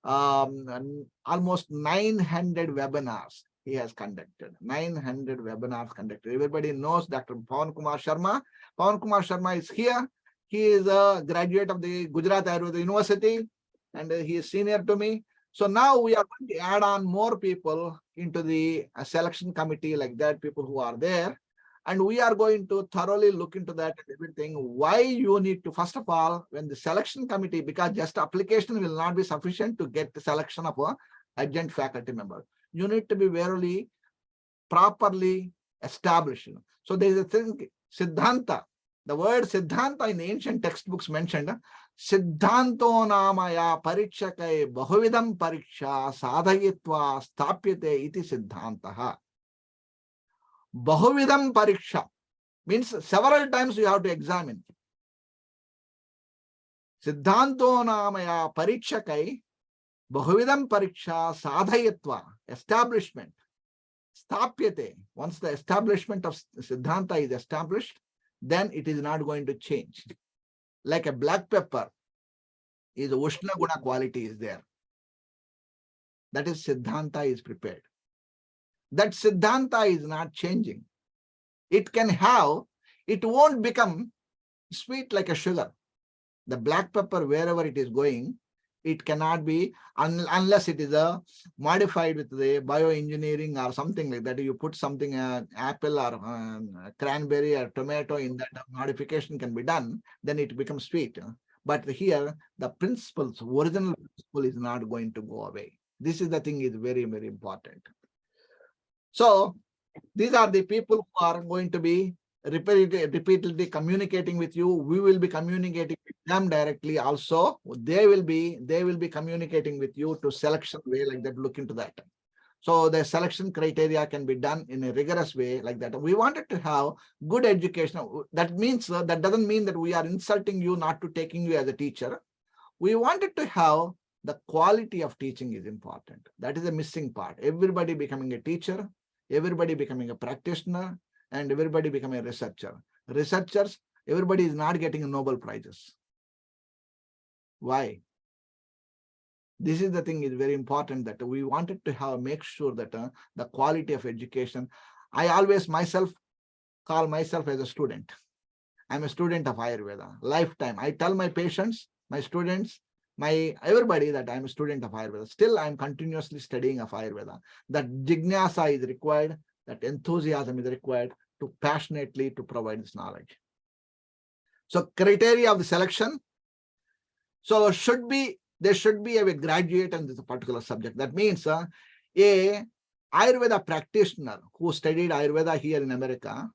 almost 900 webinars. He has conducted 900 webinars conducted. Everybody knows Dr. Pavan Kumar Sharma. Pavan Kumar Sharma is here. He is a graduate of the Gujarat Ayurveda University and he is senior to me. So now we are going to add on more people into the selection committee like that, people who are there. And we are going to thoroughly look into that and everything. Why you need to, first of all, when the selection committee, because just application will not be sufficient to get the selection of a adjunct faculty member. You need to be very properly established. So there is a thing, Siddhanta. The word Siddhanta in ancient textbooks mentioned, Siddhanto namaya parikshakai bahuvidam pariksha sadhayitva stapyate iti Siddhantaha. Bahuvidam pariksha means several times you have to examine. Siddhanto namaya parikshakai bahuvidam pariksha sadhayitva, establishment. Stapyate, once the establishment of Siddhanta is established, then it is not going to change. Like a black pepper is Ushna Guna quality is there. That is Siddhanta is prepared. That Siddhanta is not changing. It can have, it won't become sweet like a sugar. The black pepper, wherever it is going, it cannot be unless it is modified with the bioengineering or something like that. You put something, apple or cranberry or tomato in that, modification can be done, then it becomes sweet. But here, the principles, original principle is not going to go away. This is the thing is very, very important. So these are the people who are going to be repeatedly communicating with you. We will be communicating with them directly also. They will be communicating with you to selection way like that. Look into that. So the selection criteria can be done in a rigorous way like that. We wanted to have good education. That means that doesn't mean that we are insulting you, not to taking you as a teacher. We wanted to have the quality of teaching is important. That is a missing part. Everybody becoming a teacher, everybody becoming a practitioner, and everybody become a researcher. Researchers everybody is not getting Nobel Prizes. Why? This is the thing is very important that we wanted to make sure that the quality of education. I always call myself as a student. I'm a student of Ayurveda, lifetime. I tell my patients, my students, everybody that I'm a student of Ayurveda. Still, I'm continuously studying of Ayurveda. That jignasa is required, that enthusiasm is required to passionately to provide this knowledge. So criteria of the selection. So there should be a graduate in this particular subject. That means a Ayurveda practitioner who studied Ayurveda here in America,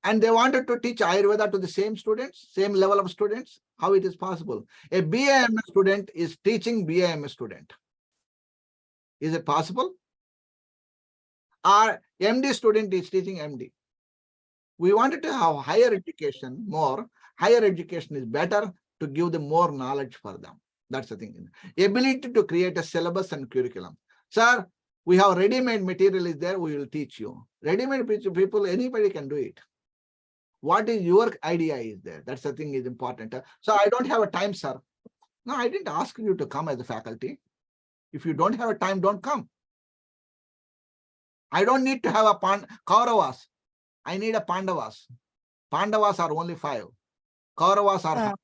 and they wanted to teach Ayurveda to the same students, same level of students. How it is possible? A BAMS student is teaching BAMS student. Is it possible? Our MD student is teaching MD. We wanted to have higher education more. Higher education is better to give them more knowledge for them. That's the thing. Ability to create a syllabus and curriculum. Sir, we have ready-made material is there, we will teach you. Ready-made people, anybody can do it. What is your idea is there? That's the thing is important. So I don't have a time, sir. No, I didn't ask you to come as a faculty. If you don't have a time, don't come. I don't need to have a Kauravas. I need a Pandavas. Pandavas are only 5. Kauravas are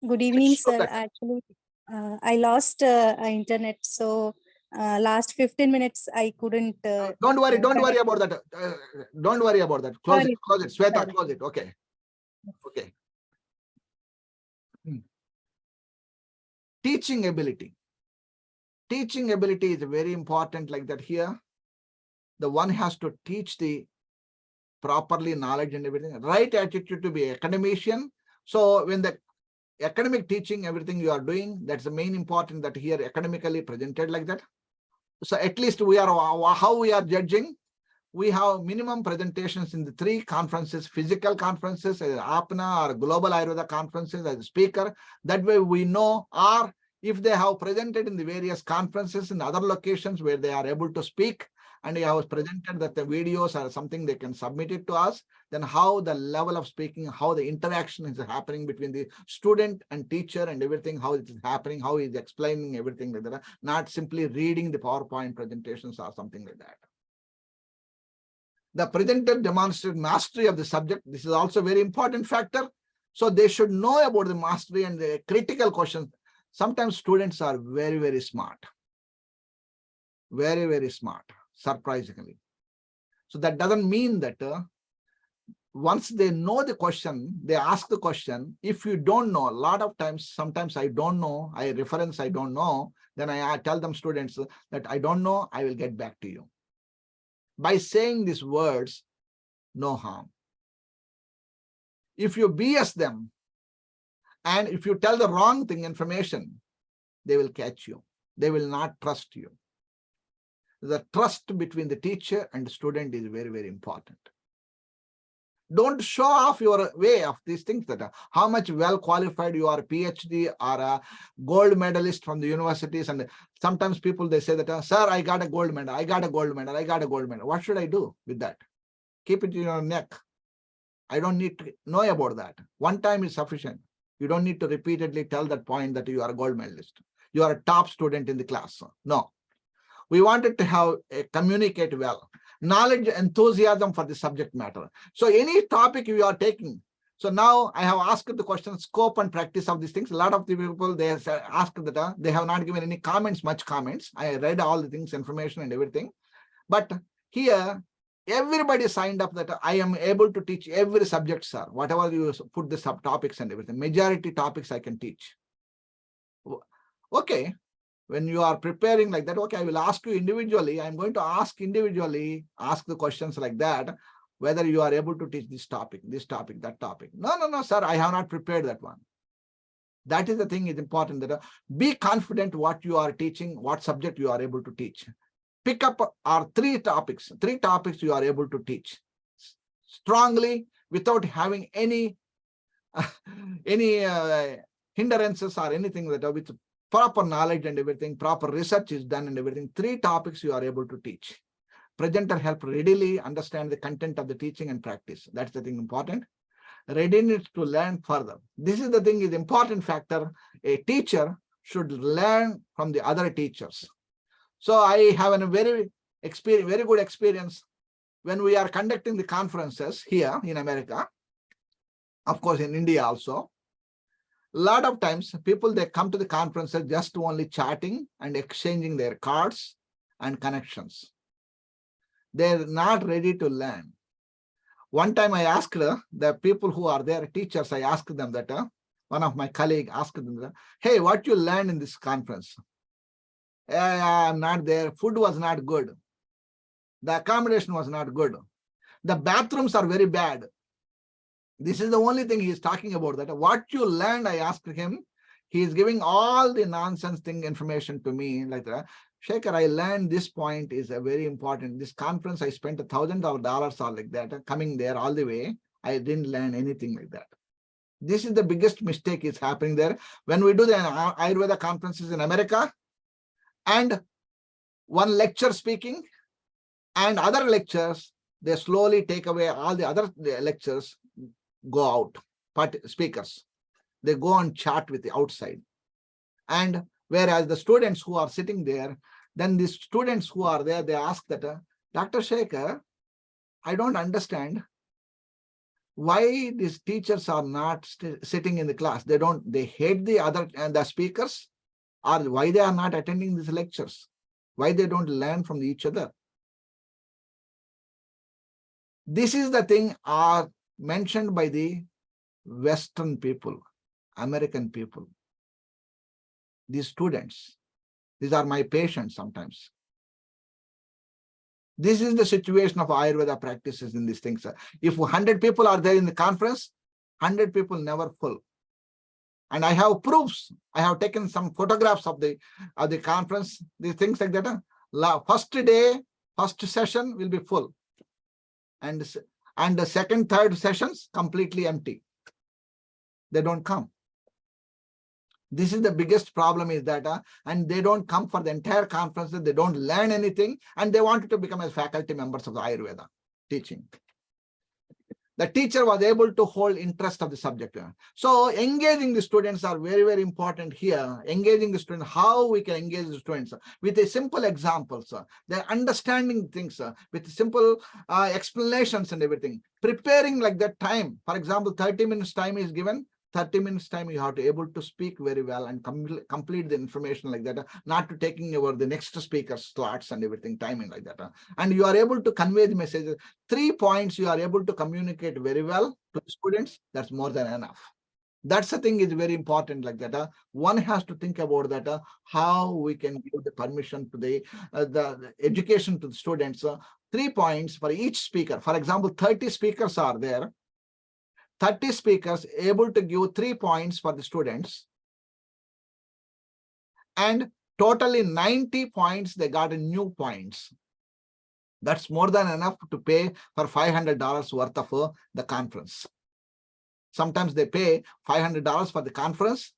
Good evening, Sure sir. that- Actually, I lost internet, so last 15 minutes I couldn't. Don't worry connect. about that. Don't worry about that. Close Sorry. it, close it. Sweta, Sorry. close it. Okay. Okay. Teaching ability. Teaching ability is very important like that here. The one has to teach the properly knowledge and everything. Right attitude to be academician. So when the academic teaching, everything you are doing, that's the main important that here academically presented like that. So at least we are, how we are judging, we have minimum presentations in the 3 conferences, physical conferences, APNA or Global Ayurveda conferences as a speaker. That way we know, or if they have presented in the various conferences in other locations where they are able to speak, and they have presented that the videos are something they can submit it to us, then how the level of speaking, how the interaction is happening between the student and teacher and everything, how it is happening, how he is explaining everything like that, not simply reading the PowerPoint presentations or something like that. The presenter demonstrated mastery of the subject. This is also a very important factor. So they should know about the mastery and the critical questions. Sometimes students are very, very smart. Very, very smart, surprisingly. So that doesn't mean that once they know the question, they ask the question. If you don't know, a lot of times, sometimes I don't know, I don't know, then I tell them students that I don't know, I will get back to you. By saying these words, no harm. If you BS them, and if you tell the wrong information, they will catch you. They will not trust you. The trust between the teacher and the student is very, very important. Don't show off your way of these things, that how much well qualified you are, PhD or a gold medalist from the universities. And sometimes people, they say that, sir, I got a gold medal, I got a gold medal, I got a gold medal. What should I do with that? Keep it in your neck. I don't need to know about that. One time is sufficient. You don't need to repeatedly tell that point that you are a gold medalist. You are a top student in the class. No. We wanted to have communicate well. Knowledge, enthusiasm for the subject matter. So any topic you are taking. So now I have asked the question, scope and practice of these things. A lot of the people, they have asked that they have not given any comments, much comments. I read all the things, information and everything. But here, everybody signed up that I am able to teach every subject, sir. Whatever you put the subtopics and everything. Majority topics I can teach. Okay. When you are preparing like that, okay, I will ask you individually. I'm going to ask the questions like that, whether you are able to teach this topic, that topic. No, sir, I have not prepared that one. That is the thing is important, that be confident what you are teaching, what subject you are able to teach. Pick up our 3 topics you are able to teach strongly without having any hindrances or anything that with proper knowledge and everything, proper research is done and everything. 3 topics you are able to teach. Presenter help readily understand the content of the teaching and practice. That's the thing important. readiness to learn further. This is the thing is important factor. A teacher should learn from the other teachers. So I have a very good experience when we are conducting the conferences here in America, of course in India also. A lot of times people, they come to the conferences just only chatting and exchanging their cards and connections. They're not ready to learn. One time I asked the people who are there, teachers, I asked them that, one of my colleagues asked them, hey, what you learned in this conference? I'm not there. Food was not good. The accommodation was not good. The bathrooms are very bad. This is the only thing he is talking about. That what you learned, I asked him. He is giving all the nonsense thing information to me like that. Shekhar, I learned this point is a very important. This conference, I spent $1,000 or like that. Coming there all the way, I didn't learn anything like that. This is the biggest mistake is happening there. When we do the Ayurveda conferences in America, and one lecture speaking, and other lectures, they slowly take away all the other lectures, go out, speakers. They go and chat with the outside. And whereas the students who are sitting there, then the students who are there, they ask that, Dr. Shekhar, I don't understand why these teachers are not sitting in the class. They hate the other and the speakers, or why they are not attending these lectures, why they don't learn from each other. This is the thing are mentioned by the Western people, American people. These students, these are my patients sometimes. This is the situation of Ayurveda practices in these things. If 100 people are there in the conference, 100 people never full. And I have proofs. I have taken some photographs of the conference, these things like that. First day, first session will be full. And the second, third sessions completely empty. They don't come. This is the biggest problem is that, and they don't come for the entire conference, they don't learn anything, and they wanted to become as faculty members of the Ayurveda teaching. The teacher was able to hold interest of the subject. So engaging the students are very, very important here. Engaging the students, how we can engage the students with a simple examples, they're understanding things with simple explanations and everything. Preparing like that time, for example, 30 minutes time is given. 30 minutes time you have to able to speak very well and complete the information like that, not to taking over the next speaker slots and everything, timing like that. And you are able to convey the message. 3 points you are able to communicate very well to the students, that's more than enough. That's the thing is very important like that. One has to think about that, how we can give the permission to the education to the students. 3 points for each speaker. For example, 30 speakers are there. 30 speakers able to give 3 points for the students, and totally 90 points they got in new points. That's more than enough to pay for $500 worth of the conference. Sometimes they pay $500 for the conference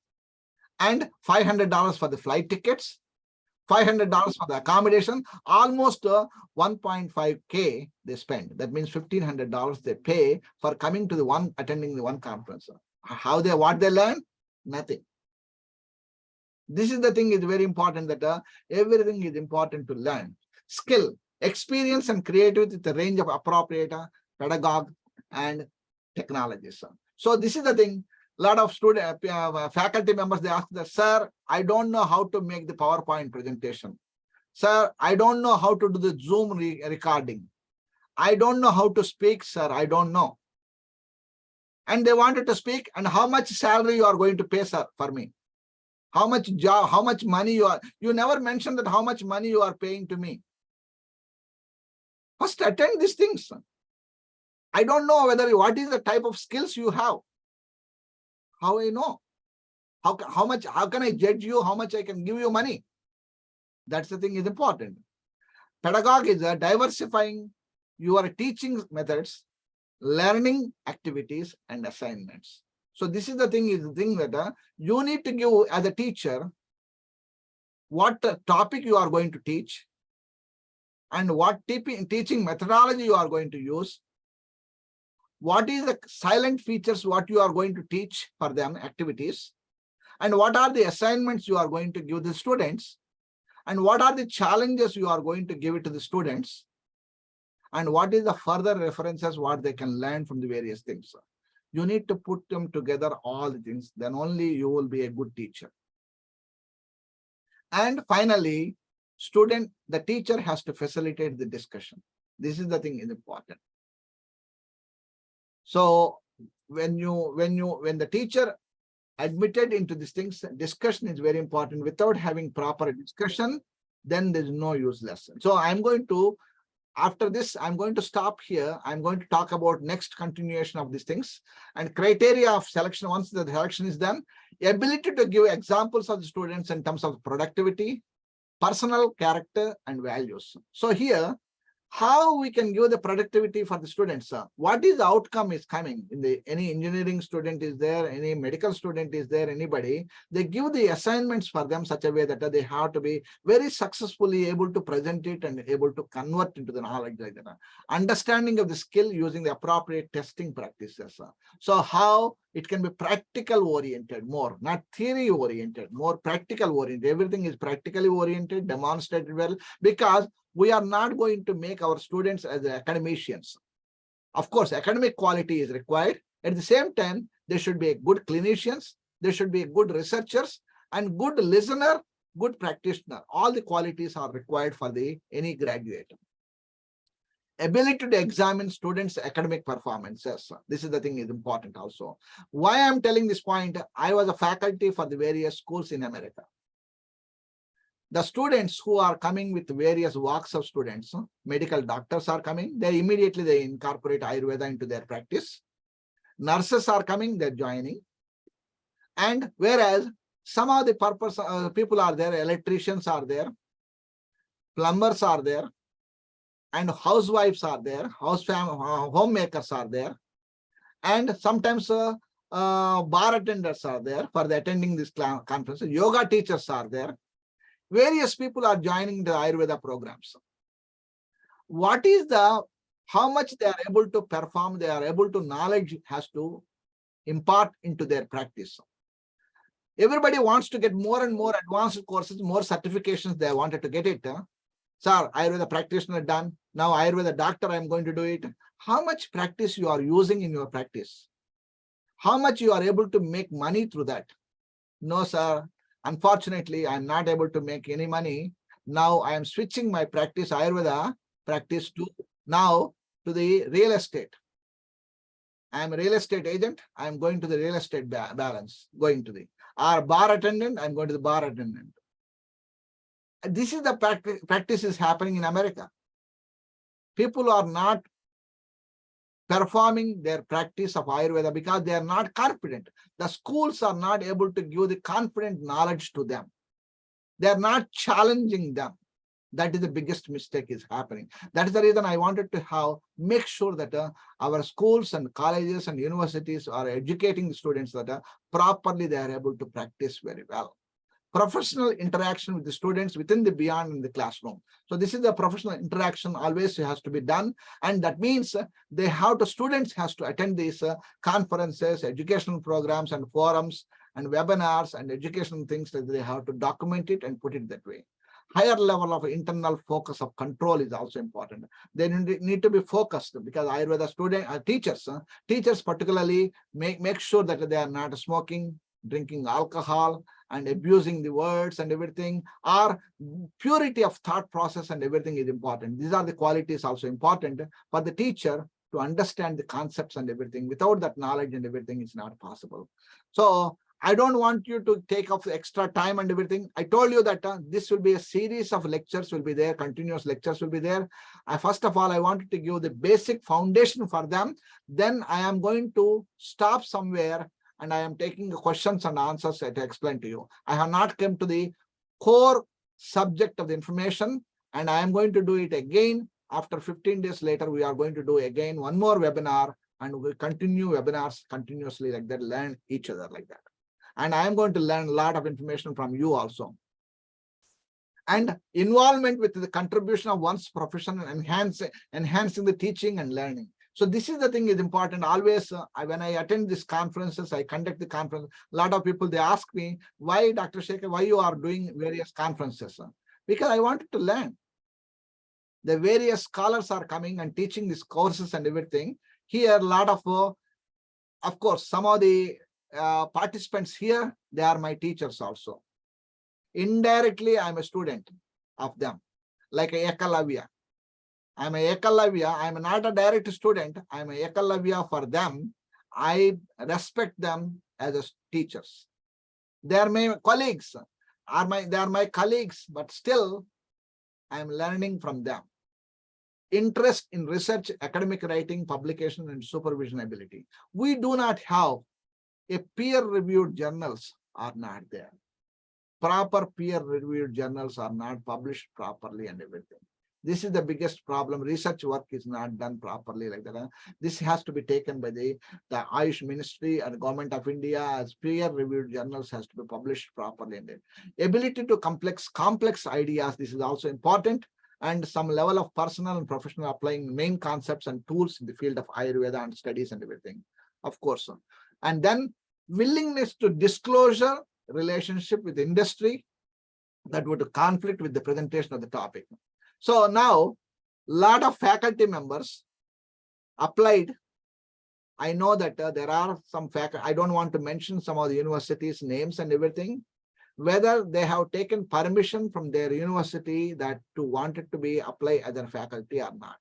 and $500 for the flight tickets, $500 for the accommodation, almost 1.5K they spend. That means $1,500 they pay for coming to attending the one conference. What they learn? Nothing. This is the thing is very important that everything is important to learn. Skill, experience and creativity with the range of appropriate pedagogue and technologies. So this is the thing. A lot of faculty members, they ask that, sir, I don't know how to make the PowerPoint presentation. Sir, I don't know how to do the Zoom recording. I don't know how to speak, sir. I don't know. And they wanted to speak, and how much salary you are going to pay, sir, for me? How much job, how much money you never mentioned that how much money you are paying to me. First attend these things. I don't know what is the type of skills you have. How I know? How can I judge you? How much I can give you money? That's the thing is important. Pedagogue is diversifying your teaching methods, learning activities and assignments. So this is the thing that you need to give as a teacher what topic you are going to teach and what teaching methodology you are going to use, what is the silent features, what you are going to teach for them activities, and what are the assignments you are going to give the students, and what are the challenges you are going to give it to the students, and what is the further references, what they can learn from the various things. You need to put them together, all the things, then only you will be a good teacher. And finally, the teacher has to facilitate the discussion. This is the thing is important. So when the teacher admitted into these things, discussion is very important. Without having proper discussion, then there's no use lesson. So after this, I'm going to stop here. I'm going to talk about next continuation of these things and criteria of selection. Once the selection is done, ability to give examples of the students in terms of productivity, personal character, and values. So here, how we can give the productivity for the students? What is the outcome is coming in any engineering student is there, any medical student is there, anybody, they give the assignments for them such a way that they have to be very successfully able to present it and able to convert into the knowledge like that. Understanding of the skill using the appropriate testing practices. So how it can be practical oriented more, not theory oriented, more practical oriented. Everything is practically oriented, demonstrated well, because we are not going to make our students as academicians. Of course, academic quality is required. At the same time, they should be good clinicians, they should be good researchers, and good listener, good practitioner. All the qualities are required for any graduate. Ability to examine students' academic performances. This is the thing is important also. Why I'm telling this point, I was a faculty for the various schools in America. The students who are coming with various walks of students, medical doctors are coming, they incorporate Ayurveda into their practice. Nurses are coming, they're joining. And whereas some of the people are there, electricians are there, plumbers are there, and housewives are there, homemakers are there, and sometimes bar attendants are there for attending this conference. Yoga teachers are there. Various people are joining the Ayurveda programs. What is how much they are able to perform, they are able to knowledge has to impart into their practice. Everybody wants to get more and more advanced courses, more certifications, they wanted to get it. Sir, Ayurveda practitioner done. Now Ayurveda doctor, I'm going to do it. How much practice you are using in your practice? How much you are able to make money through that? No, sir. Unfortunately, I'm not able to make any money. Now I am switching my practice, Ayurveda practice to the real estate. I'm a real estate agent. I'm going to the real estate balance, or bar attendant, I'm going to the bar attendant. This is the practice is happening in America. People are not performing their practice of Ayurveda because they are not confident. The schools are not able to give the confident knowledge to them. They are not challenging them. That is the biggest mistake is happening. That is the reason I wanted to make sure that our schools and colleges and universities are educating the students that properly they are able to practice very well. Professional interaction with the students within the beyond in the classroom. So this is the professional interaction always has to be done. And that means students has to attend these conferences, educational programs and forums and webinars and educational things that they have to document it and put it that way. Higher level of internal focus of control is also important. They need to be focused because Ayurveda teachers particularly make sure that they are not smoking, drinking alcohol, and abusing the words and everything, or purity of thought process and everything is important. These are the qualities also important for the teacher to understand the concepts and everything. Without that knowledge and everything, it's not possible. So I don't want you to take off extra time and everything. I told you that this will be a series of lectures will be there, continuous lectures will be there. First of all, I wanted to give the basic foundation for them. Then I am going to stop somewhere and I am taking the questions and answers to explain to you. I have not come to the core subject of the information, and I am going to do it again. After 15 days later, we are going to do again one more webinar, and we'll continue webinars continuously like that, learn each other like that. And I am going to learn a lot of information from you also. And involvement with the contribution of one's profession and enhancing the teaching and learning. So this is the thing is important. Always when I attend these conferences, I conduct the conference. A lot of people, they ask me, why Dr. Shekhar, why you are doing various conferences? Because I wanted to learn. The various scholars are coming and teaching these courses and everything. Here, a lot of course, some of the participants here, they are my teachers also. Indirectly, I'm a student of them, like a Ekalavya. I'm a Ekalavya. I'm not a direct student. I'm a Ekalavya for them. I respect them as teachers. They are my colleagues. They are my colleagues, but still, I'm learning from them. Interest in research, academic writing, publication, and supervision ability. We do not have a peer-reviewed journals are not there. Proper peer-reviewed journals are not published properly and everything. This is the biggest problem. Research work is not done properly like that. This has to be taken by the Ayush Ministry and Government of India as peer-reviewed journals has to be published properly. And ability to complex ideas, this is also important. And some level of personal and professional applying main concepts and tools in the field of Ayurveda and studies and everything, of course. And then willingness to disclosure relationship with industry that would conflict with the presentation of the topic. So now, a lot of faculty members applied. I know that there are some faculty, I don't want to mention some of the universities' names and everything, whether they have taken permission from their university that to want it to be applied as a faculty or not.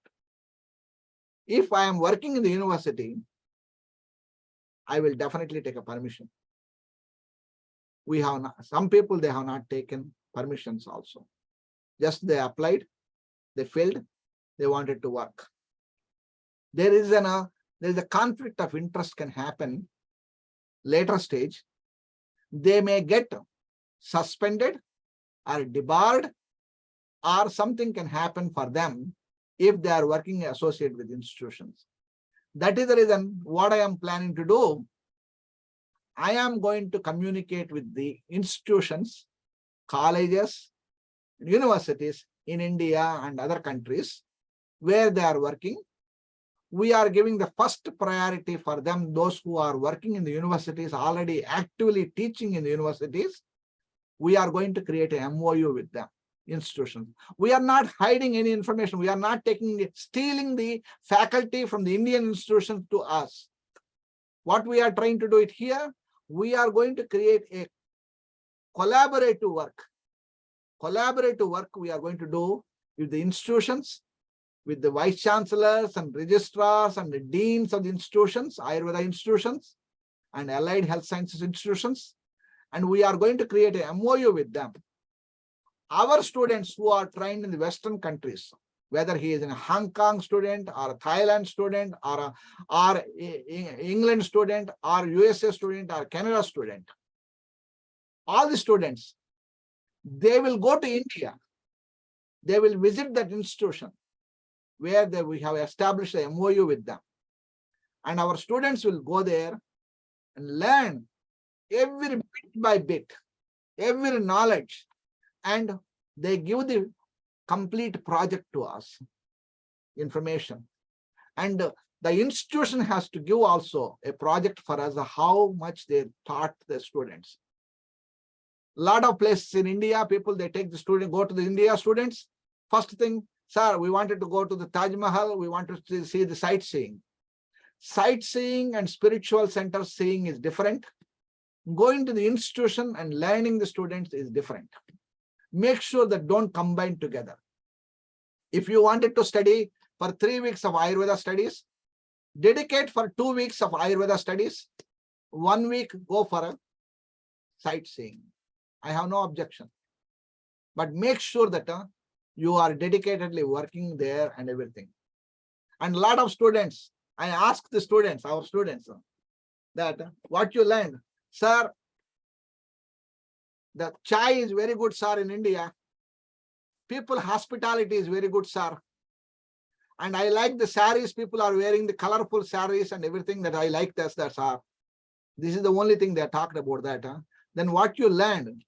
If I am working in the university, I will definitely take a permission. We have not, some people, they have not taken permissions also. Just they applied, they failed, they wanted to work. There is a conflict of interest can happen later stage. They may get suspended or debarred, or something can happen for them if they are working associated with institutions. That is the reason what I am planning to do. I am going to communicate with the institutions, colleges, universities in India and other countries where they are working. We are giving the first priority for them, those who are working in the universities, already actively teaching in the universities. We are going to create an MOU with them, institutions. We are not hiding any information. We are not stealing the faculty from the Indian institutions to us. What we are trying to do it here, we are going to create a collaborative work. Collaborative work we are going to do with the institutions, with the vice chancellors and registrars and the deans of the institutions, Ayurveda institutions and allied health sciences institutions. And we are going to create a MOU with them. Our students who are trained in the Western countries, whether he is a Hong Kong student or a Thailand student or England student or USA student or Canada student, all the students, they will go to India. They will visit that institution where we have established a MOU with them. And our students will go there and learn every bit by bit, every knowledge, and they give the complete project to us, information. And the institution has to give also a project for us, how much they taught the students. A lot of places in India, people, they take the student, go to the India students. First thing, sir, we wanted to go to the Taj Mahal. We wanted to see the sightseeing. Sightseeing and spiritual center seeing is different. Going to the institution and learning the students is different. Make sure that don't combine together. If you wanted to study for 3 weeks of Ayurveda studies, dedicate for 2 weeks of Ayurveda studies. 1 week, go for a sightseeing. I have no objection. But make sure that you are dedicatedly working there and everything. And a lot of students, I ask the students, our students, that what you learned, sir, the chai is very good, sir, in India. People hospitality is very good, sir. And I like the saris, people are wearing the colorful saris and everything that I like this, that, sir. This is the only thing they talked about that. Then what you learned,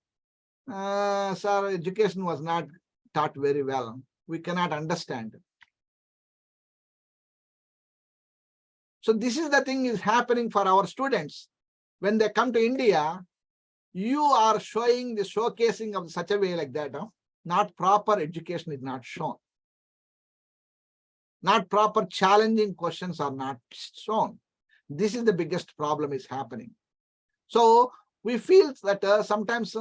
sir, education was not taught very well. We cannot understand. So this is the thing is happening for our students. When they come to India, you are showing the showcasing of such a way like that. Not proper education is not shown. Not proper challenging questions are not shown. This is the biggest problem is happening. So we feel that sometimes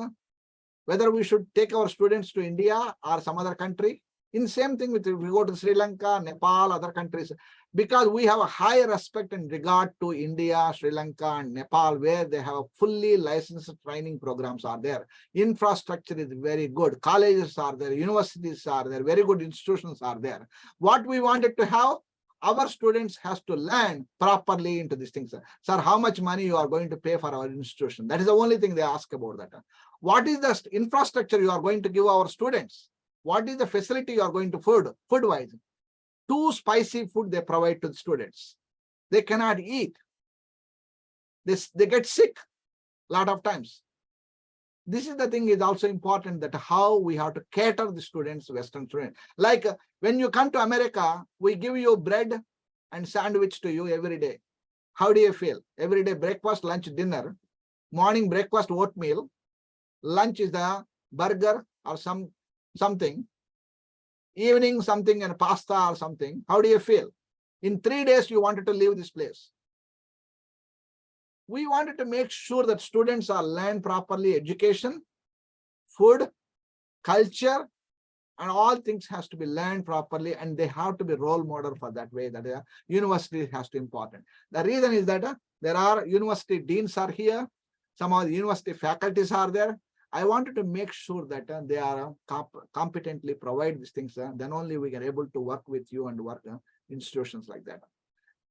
whether we should take our students to India or some other country, in same thing with if we go to Sri Lanka, Nepal, other countries, because we have a high respect and regard to India, Sri Lanka, and Nepal, where they have fully licensed training programs are there. Infrastructure is very good. Colleges are there, universities are there, very good institutions are there. What we wanted to have, our students has to learn properly into these things. Sir, how much money you are going to pay for our institution? That is the only thing they ask about that. What is the infrastructure you are going to give our students? What is the facility you are going to food-wise? Too spicy food they provide to the students. They cannot eat. They get sick a lot of times. This is the thing is also important, that how we have to cater the students, Western students. Like when you come to America, we give you bread and sandwich to you every day. How do you feel? Every day breakfast, lunch, dinner. Morning breakfast, oatmeal. Lunch is the burger or something. Evening something and pasta or something. How do you feel? In 3 days you wanted to leave this place. We wanted to make sure that students are learned properly, education, food, culture, and all things has to be learned properly, and they have to be role model for that way. That university has to be important. The reason is that there are university deans are here, some of the university faculties are there. I wanted to make sure that they are competently provide these things. Then only we can able to work with you and work institutions like that.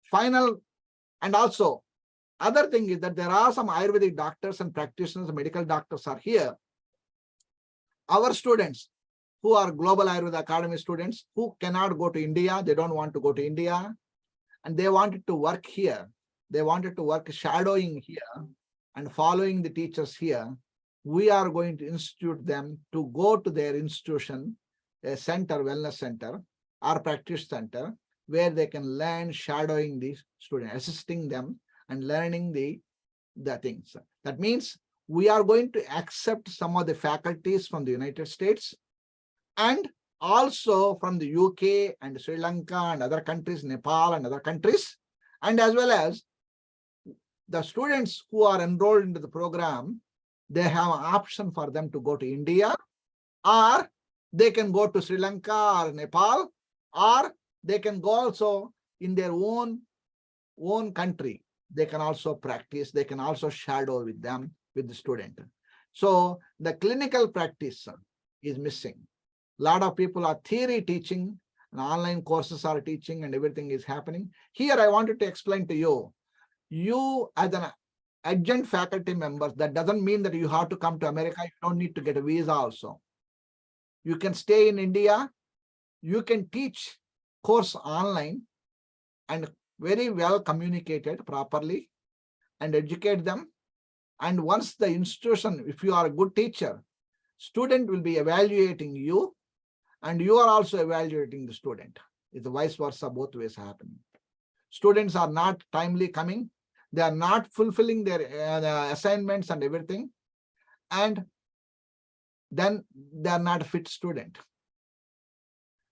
Final, and also other thing is that there are some Ayurvedic doctors and practitioners, medical doctors are here. Our students who are Global Ayurveda Academy students who cannot go to India, they don't want to go to India, and they wanted to work here. They wanted to work shadowing here and following the teachers here. We are going to institute them to go to their institution, a center, wellness center, or practice center, where they can learn shadowing the student, assisting them and learning the things. That means we are going to accept some of the faculties from the United States and also from the UK and Sri Lanka and other countries, Nepal and other countries, and as well as the students who are enrolled into the program, they have an option for them to go to India, or they can go to Sri Lanka or Nepal, or they can go also in their own country. They can also practice, they can also shadow with them, with the student. So the clinical practice is missing. A lot of people are theory teaching, and online courses are teaching, and everything is happening. Here I wanted to explain to you, you as an adjunct faculty members, that doesn't mean that you have to come to America. You don't need to get a visa also. You can stay in India. You can teach course online and very well communicated properly and educate them. And once the institution, if you are a good teacher, student will be evaluating you and you are also evaluating the student. It's vice versa, both ways happening. Students are not timely coming. They are not fulfilling their assignments and everything. And then they are not a fit student.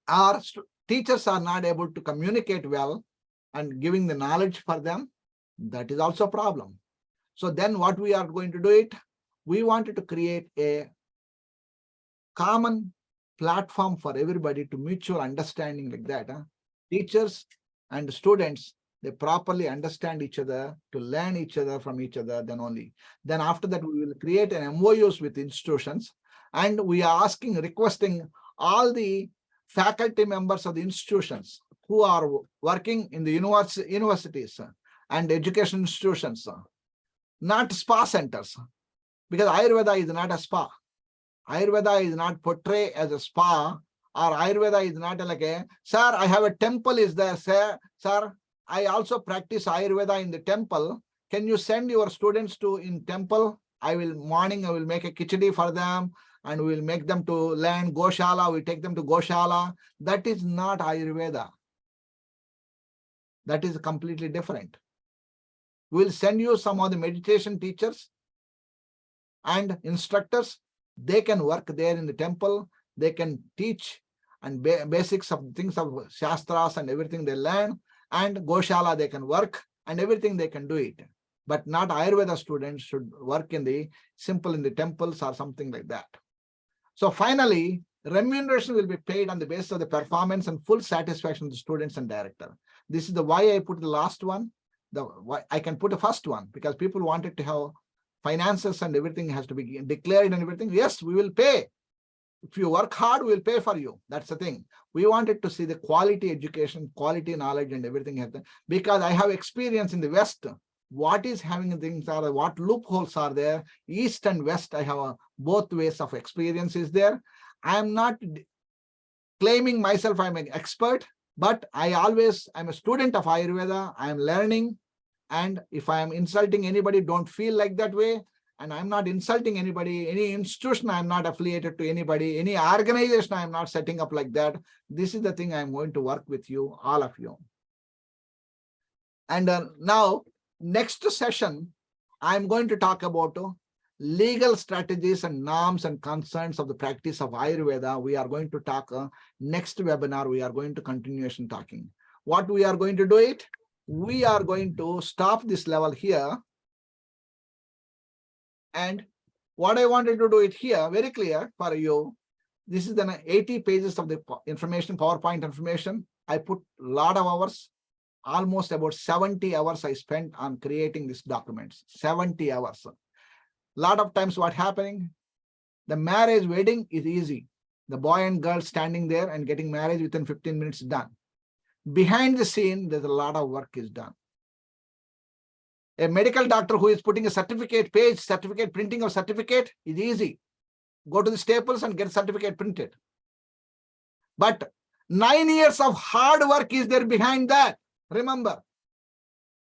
Our teachers are not able to communicate well and giving the knowledge for them. That is also a problem. So then what we are going to do it, we wanted to create a common platform for everybody to mutual understanding like that. Teachers and students, they properly understand each other, to learn each other from each other, then only. Then after that, we will create an MOUs with institutions, and we are requesting all the faculty members of the institutions who are working in the universities and education institutions, not spa centers, because Ayurveda is not a spa. Ayurveda is not portrayed as a spa, or Ayurveda is not like a, sir, I have a temple is there, sir, I also practice Ayurveda in the temple. Can you send your students to in temple? Morning I will make a khichdi for them and we will make them to learn Goshala. We take them to Goshala. That is not Ayurveda. That is completely different. We'll send you some of the meditation teachers and instructors. They can work there in the temple. They can teach and basics of things of Shastras and everything they learn. And Goshala, they can work and everything they can do it. But not Ayurveda students should work in the temples or something like that. So finally, remuneration will be paid on the basis of the performance and full satisfaction of the students and director. This is the why I put the last one. Why I can put the first one, because people wanted to have finances and everything has to be declared and everything. Yes, we will pay. If you work hard, we will pay for you. That's the thing. We wanted to see the quality education, quality knowledge and everything. Because I have experience in the West. What is having things are, what loopholes are there, East and West, I have both ways of experience is there. I am not claiming myself I'm an expert, but I'm a student of Ayurveda. I am learning. And if I am insulting anybody, don't feel like that way. And I'm not insulting anybody, any institution, I'm not affiliated to anybody, any organization, I'm not setting up like that. This is the thing I'm going to work with you, all of you. And now, next session, I'm going to talk about legal strategies and norms and concerns of the practice of Ayurveda. We are going to talk next webinar. We are going to continuation talking. What we are going to do it? We are going to stop this level here. And what I wanted to do it here, very clear for you. This is the 80 pages of the information, PowerPoint information. I put a lot of hours. Almost about 70 hours I spent on creating these documents, 70 hours. A lot of times what happening, the marriage wedding is easy. The boy and girl standing there and getting married within 15 minutes done. Behind the scene, there's a lot of work is done. A medical doctor who is putting a certificate page, certificate printing of certificate is easy. Go to the Staples and get certificate printed. But 9 years of hard work is there behind that. Remember,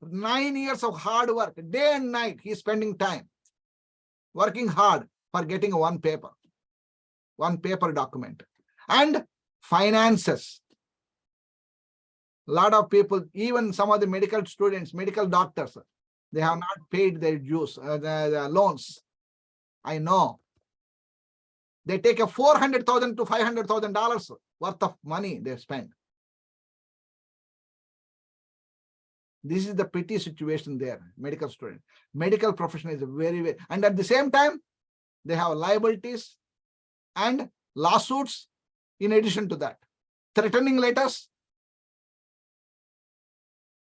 9 years of hard work, day and night, he's spending time working hard for getting one paper document. And finances. A lot of people, even some of the medical students, medical doctors, they have not paid their dues, the loans. I know. They take a $400,000 to $500,000 worth of money they spend. This is the petty situation there, medical student. Medical profession is very, and at the same time, they have liabilities and lawsuits in addition to that. Threatening letters.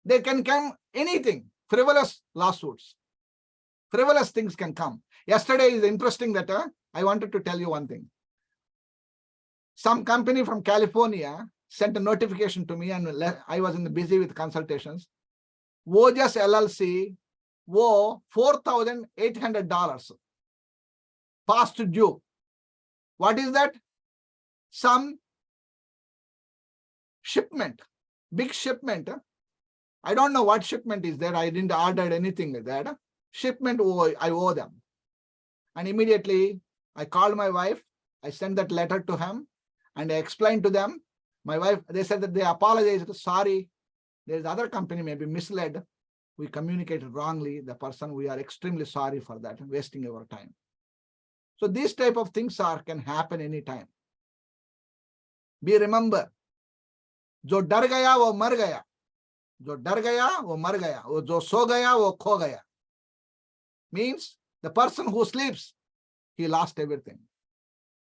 They can come anything, frivolous lawsuits. Frivolous things can come. Yesterday is interesting that I wanted to tell you one thing. Some company from California sent a notification to me and I was busy with consultations. Ojas LLC owe $4,800 past due. What is that? Some shipment, big shipment. I don't know what shipment is there. I didn't order anything like that. Shipment I owe them. And immediately I called my wife. I sent that letter to him and I explained to them. My wife, they said that they apologized. Sorry. There's other company maybe misled. We communicated wrongly. The person, we are extremely sorry for that, wasting our time. So these type of things can happen anytime. Be remember, jo dar gaya wo mar gaya, jo dar gaya wo mar gaya, jo so gaya wo kho gaya. Means the person who sleeps, he lost everything.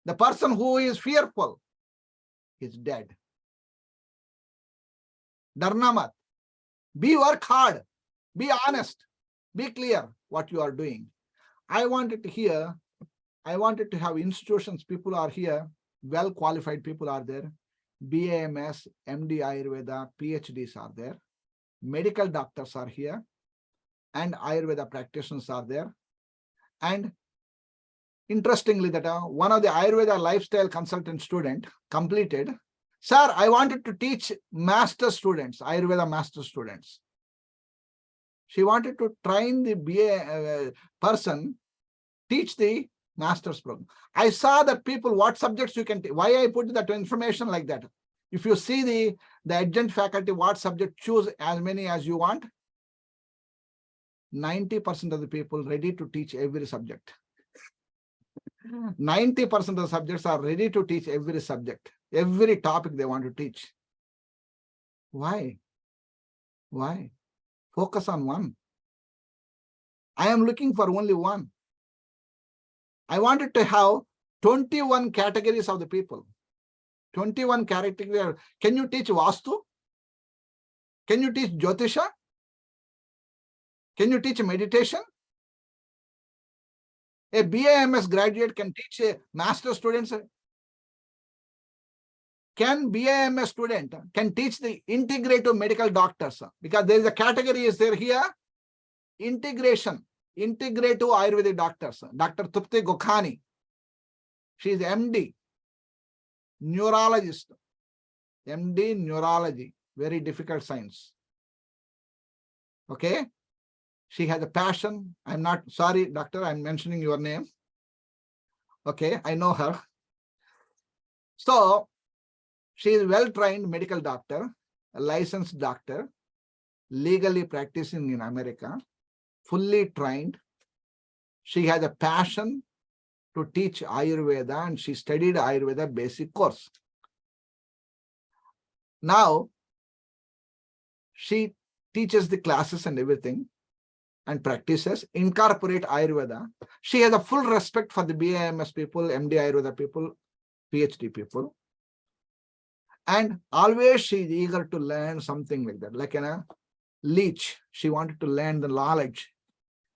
The person who is fearful is dead. Darna mat. Be work hard. Be honest. Be clear what you are doing. I wanted to have institutions, people are here, well qualified people are there. BAMS, MD Ayurveda, PhDs are there. Medical doctors are here. And Ayurveda practitioners are there. And interestingly, that one of the Ayurveda lifestyle consultant student completed. Sir, I wanted to teach master students, Ayurveda master students. She wanted to train the BA person, teach the master's program. I saw that people, what subjects you can take. Why I put that information like that? If you see the adjunct faculty, what subject, choose as many as you want. 90% of the people ready to teach every subject. 90% of the subjects are ready to teach every subject, every topic they want to teach. Why? Why? Focus on one. I am looking for only one. I wanted to have 21 categories of the people. 21 categories. Can you teach Vastu? Can you teach Jyotisha? Can you teach meditation? A BAMS graduate can teach a master students. Can BAMS student can teach the integrative medical doctors? Because there is a category is there here. Integration, integrative Ayurvedic doctors. Dr. Tupti Gokhani. She is MD, neurologist. MD, neurology. Very difficult science. Okay. She has a passion. I'm not sorry, doctor, I'm mentioning your name. Okay, I know her. So she is well-trained medical doctor, a licensed doctor, legally practicing in America, fully trained. She has a passion to teach Ayurveda and she studied Ayurveda basic course. Now, she teaches the classes and everything and practices, incorporate Ayurveda. She has a full respect for the BAMS people, MD Ayurveda people, PhD people. And always she is eager to learn something like that, like a leech. She wanted to learn the knowledge,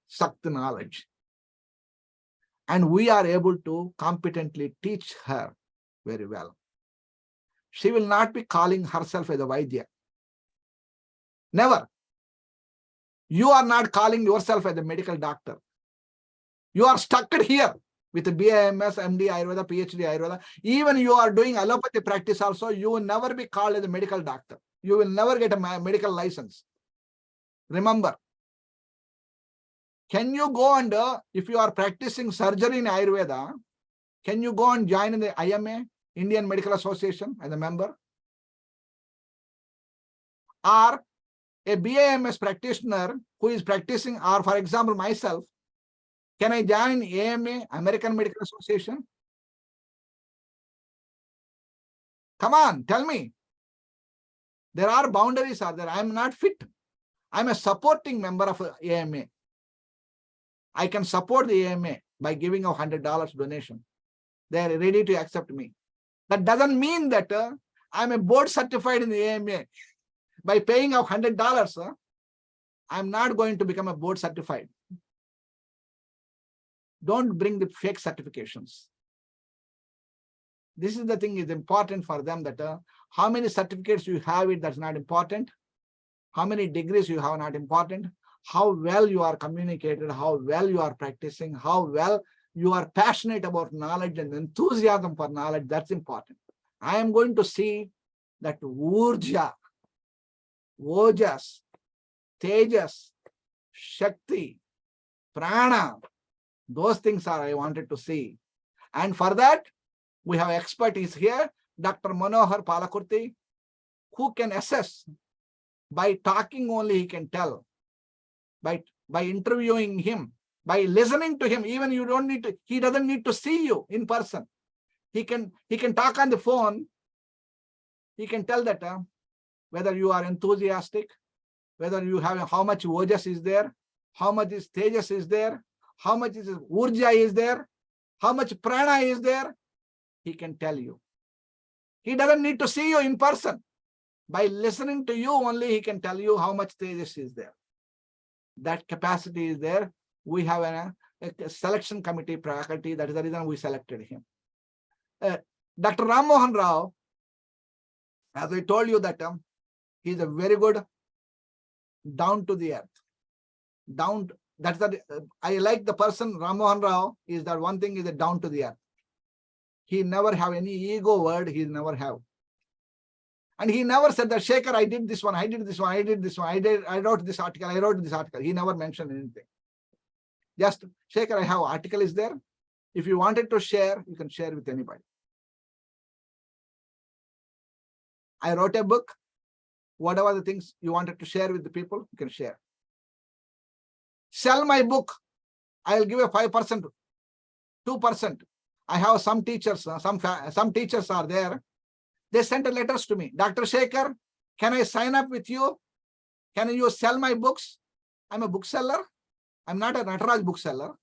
suck the knowledge. And we are able to competently teach her very well. She will not be calling herself as a Vaidya. Never. You are not calling yourself as a medical doctor. You are stuck here with the BAMS, MD Ayurveda, PhD Ayurveda. Even you are doing allopathy practice also, you will never be called as a medical doctor. You will never get a medical license. Remember, can you go and, if you are practicing surgery in Ayurveda, can you go and join in the IMA, Indian Medical Association, as a member? Or a BAMS practitioner who is practicing, or for example, myself, can I join AMA, American Medical Association? Come on, tell me. There are boundaries are there. I'm not fit. I'm a supporting member of AMA. I can support the AMA by giving a $100 donation. They are ready to accept me. That doesn't mean that I'm a board certified in the AMA. By paying of $100, I'm not going to become a board certified. Don't bring the fake certifications. This is the thing is important for them, that how many certificates you have, that's not important. How many degrees you have, not important. How well you are communicated, how well you are practicing, how well you are passionate about knowledge and enthusiasm for knowledge, that's important. I am going to see that Urja, Ojas, Tejas, Shakti, Prana, those things are I wanted to see. And for that, we have expertise here, Dr. Manohar Palakurti, who can assess. By talking only he can tell. By interviewing him, by listening to him, even you don't need to, he doesn't need to see you in person. He can talk on the phone. He can tell that whether you are enthusiastic, whether you have how much ojas is there, how much is tejas is there, how much is urja is there, how much prana is there. He can tell you. He doesn't need to see you in person. By listening to you only, he can tell you how much tejas is there. That capacity is there. We have a selection committee faculty. That is the reason we selected him. Dr. Ram Mohan Rao, as I told you that he is a very good down to the earth. I like the person Ram Mohan Rao is that one thing is a down to the earth. He never have any ego word. He never have. And he never said that, Shekhar, I did this one, I did this one, I did this one, I wrote this article, I wrote this article. He never mentioned anything. Just, Shekhar, I have article is there. If you wanted to share, you can share with anybody. I wrote a book. Whatever the things you wanted to share with the people, you can share. Sell my book. I'll give a 5%, 2%. I have some teachers, some teachers are there. They sent letters to me. Dr. Shekhar, can I sign up with you? Can you sell my books? I'm a bookseller. I'm not a Nataraj bookseller.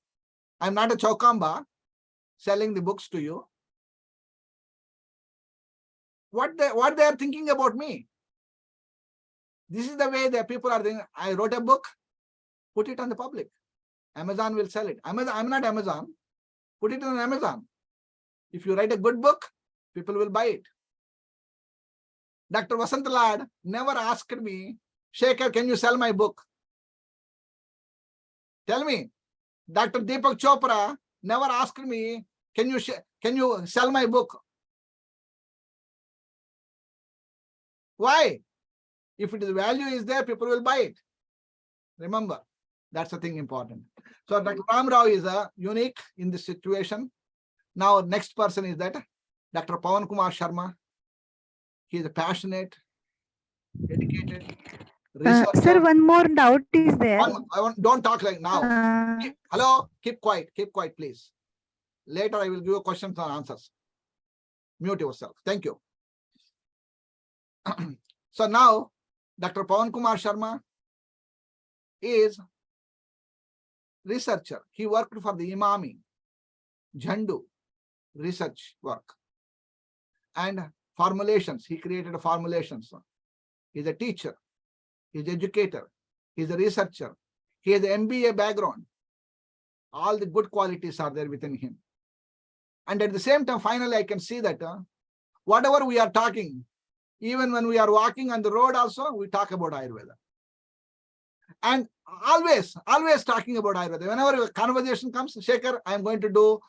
I'm not a Chaukamba selling the books to you. What they are thinking about me? This is the way the people are thinking. I wrote a book, put it on the public. Amazon will sell it. I'm not Amazon. Put it on Amazon. If you write a good book, people will buy it. Dr. Vasantalad never asked me, Shekhar, can you sell my book? Tell me. Dr. Deepak Chopra never asked me, can you sell my book? Why? If it is value is there, people will buy it. Remember, that's the thing important. So Dr. Ram Rao is unique in this situation. Now, next person is that Dr. Pawan Kumar Sharma. He is a passionate, dedicated researcher. Sir, one more doubt is there. Don't talk like now. Uh, Hello, keep quiet, please. Later, I will give you questions and answers. Mute yourself. Thank you. So now, Dr. Pawan Kumar Sharma is researcher. He worked for the Imami, Jhandu research work and formulations. He created formulations. He's a teacher. He's an educator. He's a researcher. He has an MBA background. All the good qualities are there within him. And at the same time, finally, I can see that whatever we are talking, even when we are walking on the road also, we talk about Ayurveda. And always talking about Ayurveda. Whenever a conversation comes, Shekhar, I'm going to do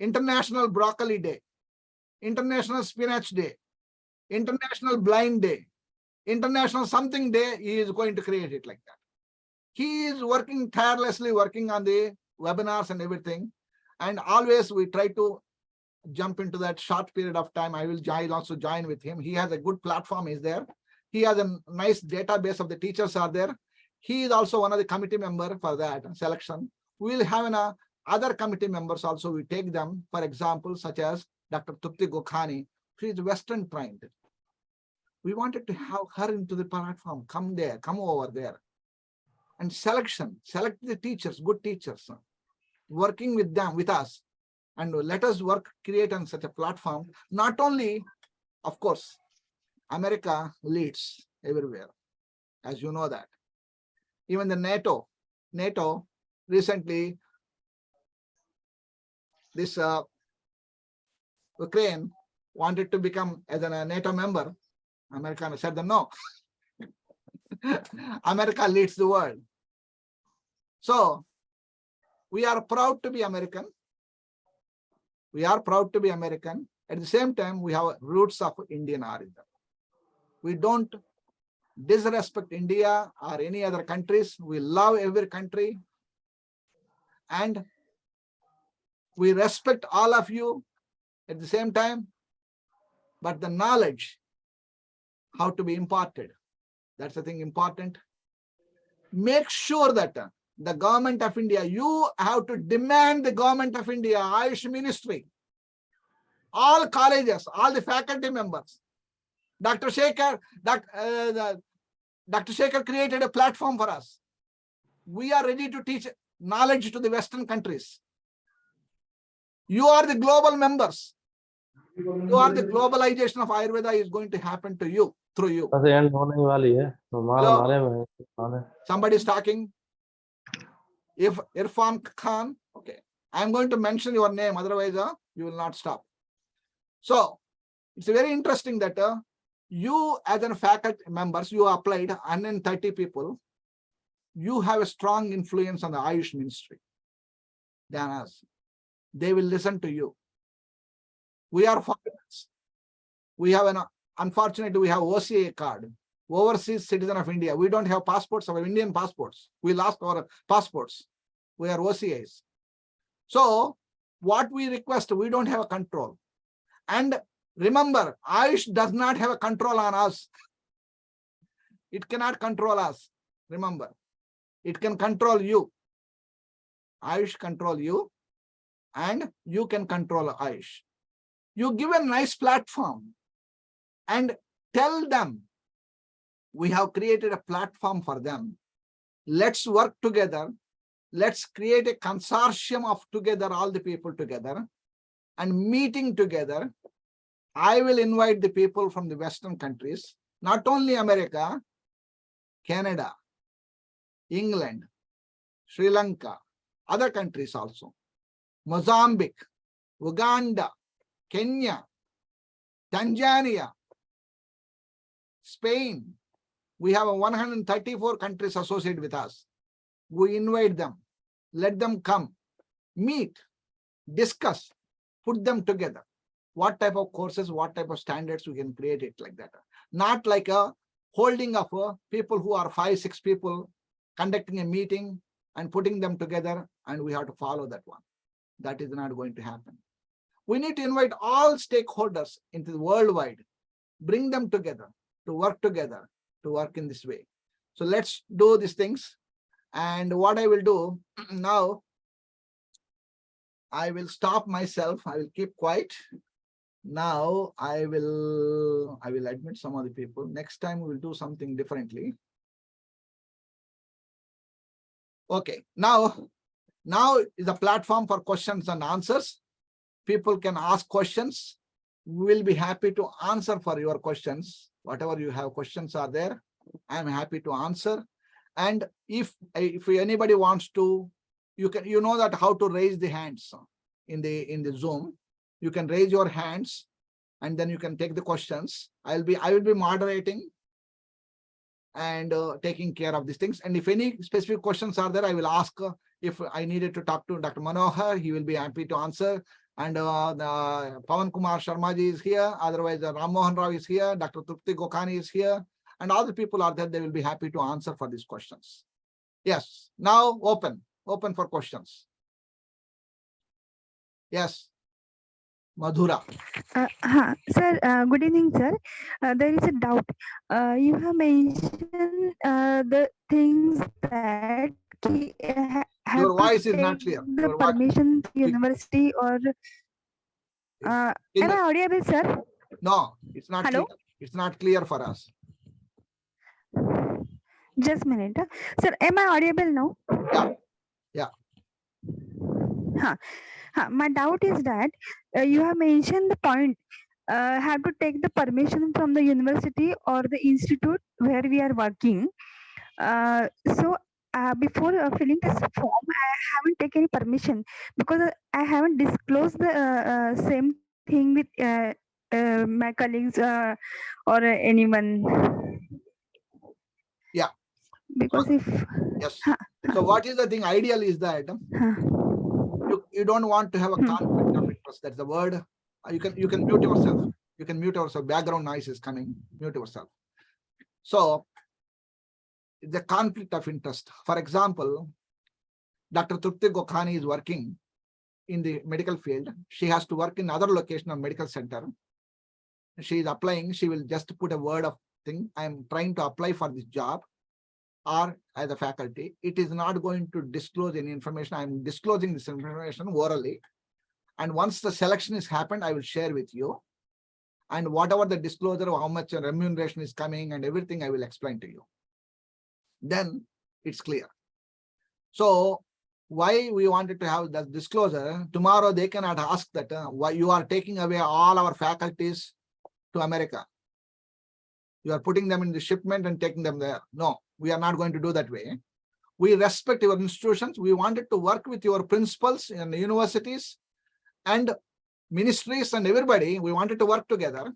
International Broccoli Day, International Spinach Day, International Blind Day, International something day, he is going to create it like that. He is working tirelessly, working on the webinars and everything. And always we try to jump into that short period of time. I will also join with him. He has a good platform is there. He has a nice database of the teachers are there. He is also one of the committee member for that selection. We will have other committee members also. We take them, for example, such as Dr. Trupti Gokhani. She is Western trained. We wanted to have her into the platform. Come there, come over there. And select the teachers, good teachers, working with them, with us. And let us create on such a platform. Not only, of course, America leads everywhere, as you know that. Even the NATO recently, this Ukraine wanted to become as a NATO member. America said no. America leads the world. So we are proud to be American. We are proud to be American. At the same time, we have roots of Indian origin. We don't disrespect India or any other countries. We love every country. And we respect all of you at the same time. But the knowledge, how to be imparted, that's the thing important. Make sure that the government of India, you have to demand the government of India, Ayush Ministry, all colleges, all the faculty members. Dr. Shekhar created a platform for us. We are ready to teach knowledge to the Western countries. You are the global members. You are the globalization of Ayurveda is going to happen to you, through you. Hello? Somebody is talking. If Irfan Khan, okay. I'm going to mention your name, otherwise you will not stop. So it's very interesting that you as a faculty members, you applied 130 people. You have a strong influence on the Ayush ministry than us. They will listen to you. We are foreigners. We have unfortunately, we have OCA card, Overseas Citizen of India. We don't have passports, our Indian passports. We lost our passports. We are OCAs. So what we request, we don't have a control. And Remember, Ayush does not have a control on us. It cannot control us. Remember, it can control you. Ayush control you, and you can control Ayush. You give a nice platform and tell them, we have created a platform for them. Let's work together. Let's create a consortium of together, all the people together and meeting together. I will invite the people from the Western countries, not only America, Canada, England, Sri Lanka, other countries also, Mozambique, Uganda, Kenya, Tanzania, Spain. We have 134 countries associated with us. We invite them, let them come, meet, discuss, put them together. What type of courses, what type of standards we can create it like that. Not like a holding of people who are 5-6 people, conducting a meeting and putting them together, and we have to follow that one. That is not going to happen. We need to invite all stakeholders into the worldwide, bring them together to work in this way. So let's do these things. And what I will do now, I will stop myself. I will keep quiet. Now I will admit some of the people. Next time we will do something differently. Okay, now is a platform for questions and answers. People can ask questions. We will be happy to answer for your questions. Whatever you have questions are there, I'm happy to answer. And if anybody wants to, you know that how to raise the hands in the Zoom. You can raise your hands and then you can take the questions. I will be moderating and taking care of these things. And if any specific questions are there, I will ask. If I needed to talk to Dr. Manohar, he will be happy to answer. And Pawan Kumar Sharma ji is here. Otherwise, Ram Mohan Rao is here. Dr. Trupti Gokhani is here. And all the people are there. They will be happy to answer for these questions. Yes. Now open for questions. Yes. Madhura. Sir, good evening, sir. There is a doubt. You have mentioned the things that have Your to voice is take not clear. the Your voice, permission to university or. Am I audible, sir? no, it's not Hello? clear. It's not clear for us. Just a minute. Sir, am I audible now? Yeah. My doubt is that you have mentioned the point. Have to take the permission from the university or the institute where we are working. So before filling this form, I haven't taken any permission because I haven't disclosed the same thing with my colleagues or anyone. Yeah. Because if yes. So what is the thing? Ideal is that you don't want to have a conflict of interest. That's the word. You can mute yourself. You can mute yourself. Background noise is coming. Mute yourself. So the conflict of interest. For example, Dr. Trupti Gokhani is working in the medical field. She has to work in other location of medical center. She is applying. She will just put a word of thing. I am trying to apply for this job, or as a faculty. It is not going to disclose any information. I am disclosing this information orally. And once the selection is happened, I will share with you. And whatever the disclosure, how much remuneration is coming and everything, I will explain to you. Then it's clear. So why we wanted to have that disclosure? Tomorrow they cannot ask that why you are taking away all our faculties to America. You are putting them in the shipment and taking them there. No, we are not going to do that way. We respect your institutions. We wanted to work with your principals and universities and ministries and everybody. We wanted to work together.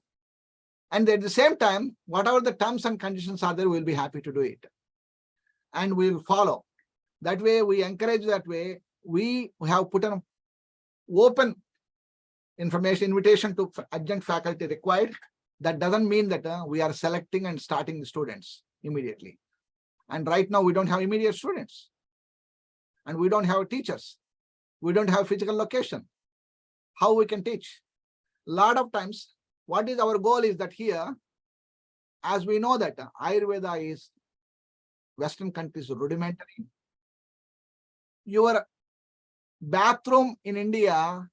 And at the same time, whatever the terms and conditions are there, we'll be happy to do it. And we'll follow. That way, we encourage that way. We have put an open information invitation to adjunct faculty required. That doesn't mean that we are selecting and starting the students immediately. And right now, we don't have immediate students. And we don't have teachers. We don't have physical location. How we can teach? A lot of times, what is our goal is that here, as we know that Ayurveda is Western countries rudimentary. Your bathroom in India,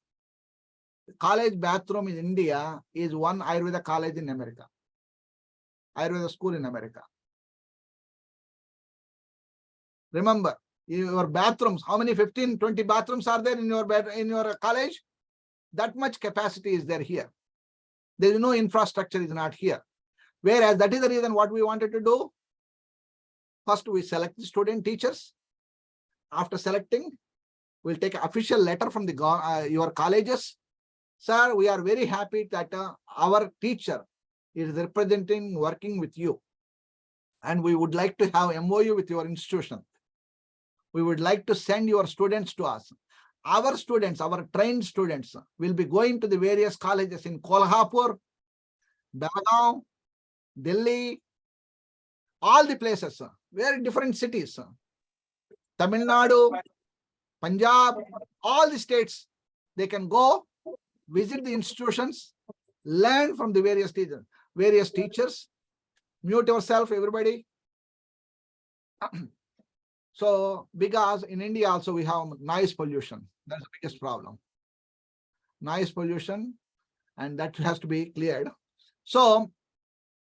college bathroom in India is one Ayurveda college in America, Ayurveda school in America. Remember, your bathrooms, how many 15, 20 bathrooms are there in your college? That much capacity is there here. There is no infrastructure is not here. Whereas that is the reason what we wanted to do. First, we select the student teachers. After selecting, we'll take an official letter from the your colleges. Sir, we are very happy that our teacher is representing, working with you. And we would like to have MOU with your institution. We would like to send your students to us. Our students, our trained students, will be going to the various colleges in Kolhapur, Belgaum, Delhi, all the places, very different cities. Tamil Nadu, Punjab, all the states, they can go, visit the institutions, learn from the various teachers. Mute yourself, everybody. So, because in India also we have noise pollution. That's the biggest problem. Noise pollution, and that has to be cleared. So,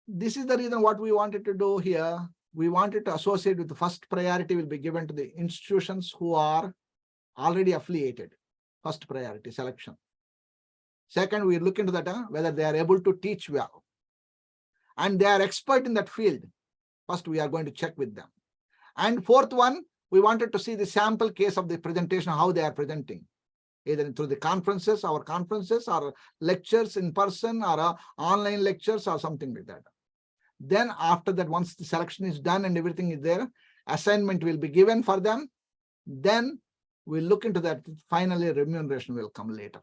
this is the reason what we wanted to do here. We wanted to associate with the first priority will be given to the institutions who are already affiliated. First priority selection. Second, we look into that whether they are able to teach well. And they are expert in that field. First, we are going to check with them. And fourth one, we wanted to see the sample case of the presentation, how they are presenting, either through the conferences, our conferences, or lectures in person, or online lectures, or something like that. Then after that, once the selection is done and everything is there, assignment will be given for them. Then we'll look into that. Finally, remuneration will come later.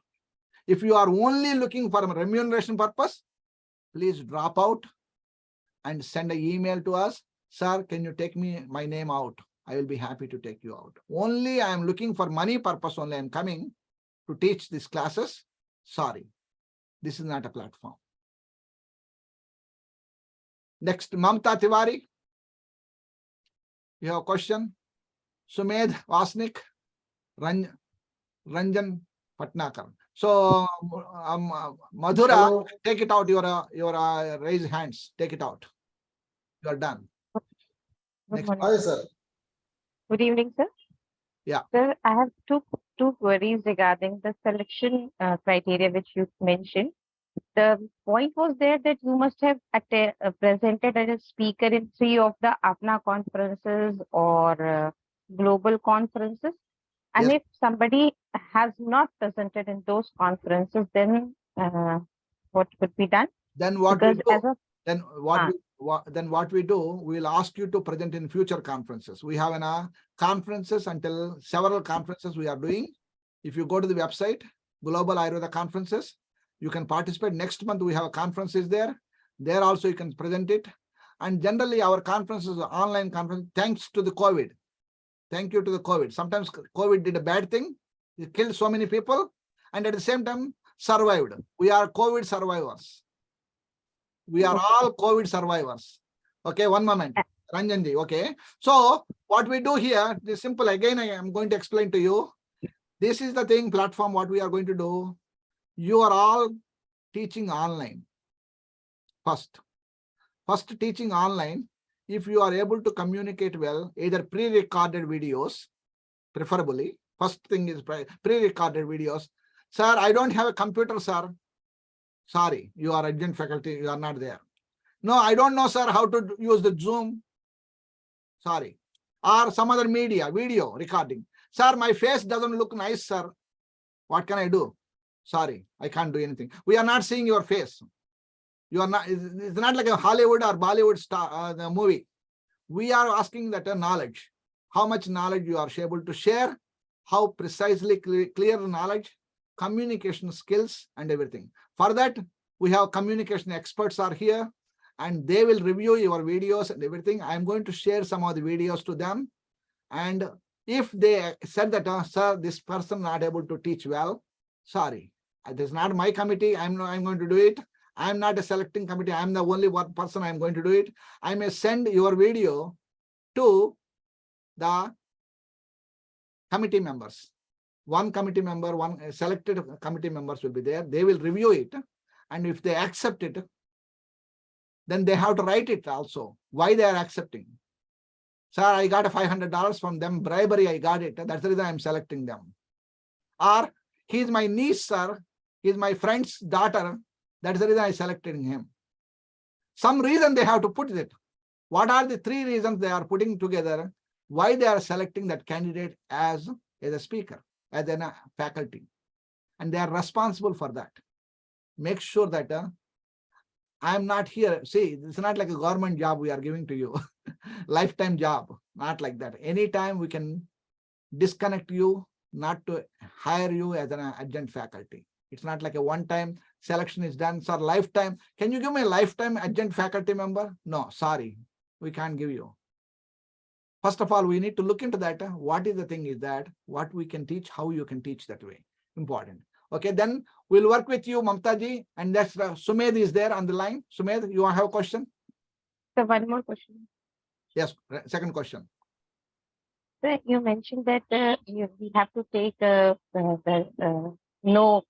If you are only looking for a remuneration purpose, please drop out and send an email to us. Sir, can you take my name out? I will be happy to take you out. Only I am looking for money purpose only. I am coming to teach these classes. Sorry, this is not a platform. Next, Mamta Tiwari. You have a question? Sumed Vasnik, Ranjan Patnakar. So, Madhura, Hello. take it out, your raised hands. Take it out. You are done. Good Next. morning. Hi, sir. Good evening, sir. Yeah. Sir, I have two queries regarding the selection criteria which you mentioned. The point was there that you must have presented as a speaker in 3 of the APNA conferences or global conferences. And Yes. if somebody has not presented in those conferences, then what could be done? Then what Because we do? as a Then what we do, we'll ask you to present in future conferences. We have conferences until several conferences we are doing. If you go to the website, Global Ayurveda Conferences, you can participate. Next month, we have a conferences there. There also you can present it. And generally our conferences are online conference, thanks to the COVID. Thank you to the COVID. Sometimes COVID did a bad thing. It killed so many people. And at the same time, survived. We are COVID survivors. We are all COVID survivors. Okay, one moment. Ranjanji, okay. So what we do here is simple. Again, I am going to explain to you. This is the thing, platform, what we are going to do. You are all teaching online. First teaching online. If you are able to communicate well, either pre-recorded videos, preferably. First thing is pre-recorded videos. Sir, I don't have a computer, sir. Sorry, you are adjunct faculty, you are not there. No, I don't know, sir, how to use the Zoom. Sorry. Or some other media, video recording. Sir, my face doesn't look nice, sir. What can I do? Sorry, I can't do anything. We are not seeing your face. You are not, it's not like a Hollywood or Bollywood star movie. We are asking that knowledge. How much knowledge you are able to share, how precisely clear knowledge, communication skills, and everything. For that, we have communication experts are here, and they will review your videos and everything. I'm going to share some of the videos to them. And if they said that, sir, this person not able to teach well, sorry, it is not my committee. I'm going to do it. I'm not a selecting committee. I'm the only one person I'm going to do it. I may send your video to the committee members. One committee member, one selected committee members will be there. They will review it. And if they accept it, then they have to write it also. Why they are accepting. Sir, I got $500 from them, bribery, I got it. That's the reason I'm selecting them. Or he's my niece, sir. He's my friend's daughter. That's the reason I selected him. Some reason they have to put it. What are the 3 reasons they are putting together? Why they are selecting that candidate as a speaker, as a faculty. And they are responsible for that. Make sure that I'm not here. See, it's not like a government job we are giving to you. Lifetime job, not like that. Anytime we can disconnect you, not to hire you as an adjunct faculty. It's not like a one-time selection is done. Sir, lifetime. Can you give me a lifetime adjunct faculty member? No, sorry, we can't give you. First of all, we need to look into that. What is the thing is that, what we can teach, how you can teach that way. Important. Okay, then we'll work with you, Mamta ji, and that's Sumed is there on the line. Sumed, you have a question? So one more question. Yes, second question. Sir, you mentioned that we have to take no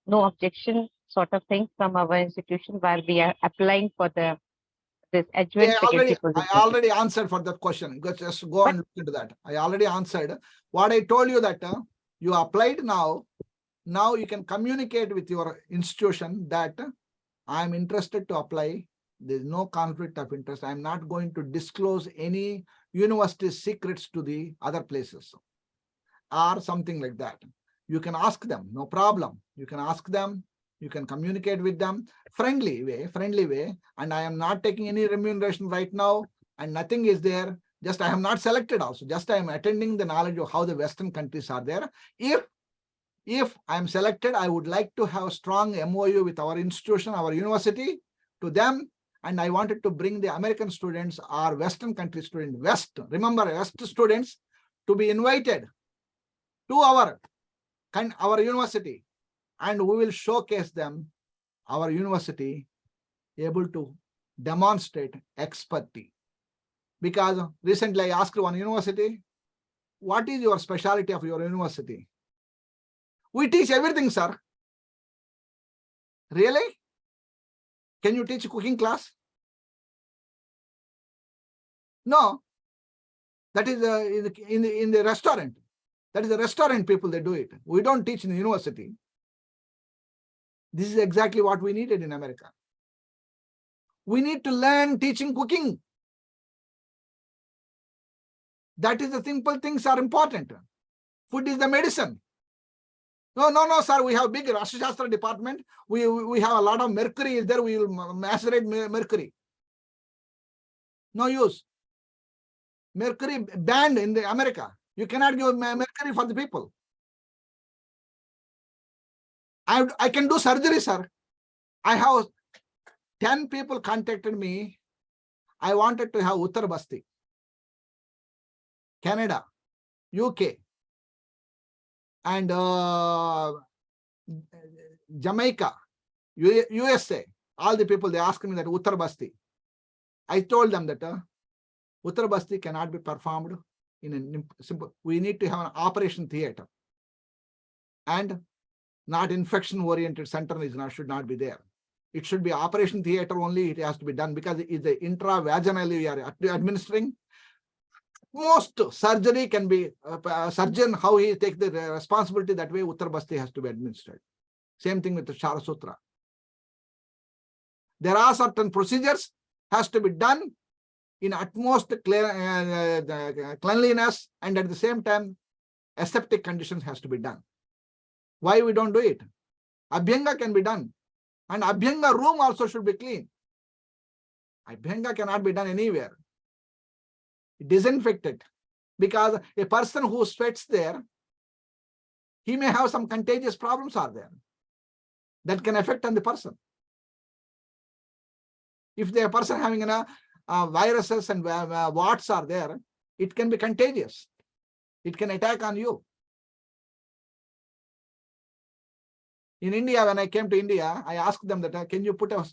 objection sort of thing from our institution while we are applying for this adjunct Yeah, secretary I position. already answered for that question. Just go and look into that. I already answered. What I told you that you applied now. Now you can communicate with your institution that I'm interested to apply. There's no conflict of interest. I'm not going to disclose any university secrets to the other places or something like that. You can ask them, no problem. You can ask them, you can communicate with them, friendly way. And I am not taking any remuneration right now, and nothing is there. Just I am not selected also. Just I am attending the knowledge of how the Western countries are there. If I'm selected, I would like to have a strong MOU with our institution, our university, to them. And I wanted to bring the American students or Western country students, remember West students, to be invited to our university. And we will showcase them, our university, able to demonstrate expertise. Because recently I asked one university, what is your specialty of your university? We teach everything, sir. Really? Can you teach a cooking class? No. That is in the restaurant. That is the restaurant people, they do it. We don't teach in the university. This is exactly what we needed in America. We need to learn teaching cooking. That is the simple things are important. Food is the medicine. No, sir, we have big Rashtra Shastra department. We have a lot of mercury is there. We will macerate mercury. No use. Mercury banned in the America. You cannot give mercury for the people. I can do surgery, sir. I have 10 people contacted me. I wanted to have Uttar Basti, Canada, UK, and Jamaica, USA. All the people, they asked me that Uttar Basti. I told them that Uttar Basti cannot be performed in a simple. We need to have an operation theater, and not infection-oriented center should not be there. It should be operation theater only. It has to be done because it's the intravaginally we are administering. Most surgery can be surgeon, how he take the responsibility, that way Uttar Basti has to be administered. Same thing with the Shara Sutra. There are certain procedures has to be done in utmost cleanliness, and at the same time aseptic conditions has to be done. Why we don't do it? Abhyanga can be done, and Abhyanga room also should be clean. Abhyanga cannot be done anywhere. Disinfected, because a person who sweats there, he may have some contagious problems are there that can affect on the person. If the person having viruses and warts are there, it can be contagious. It can attack on you. In India, when I came to India, I asked them that, can you put a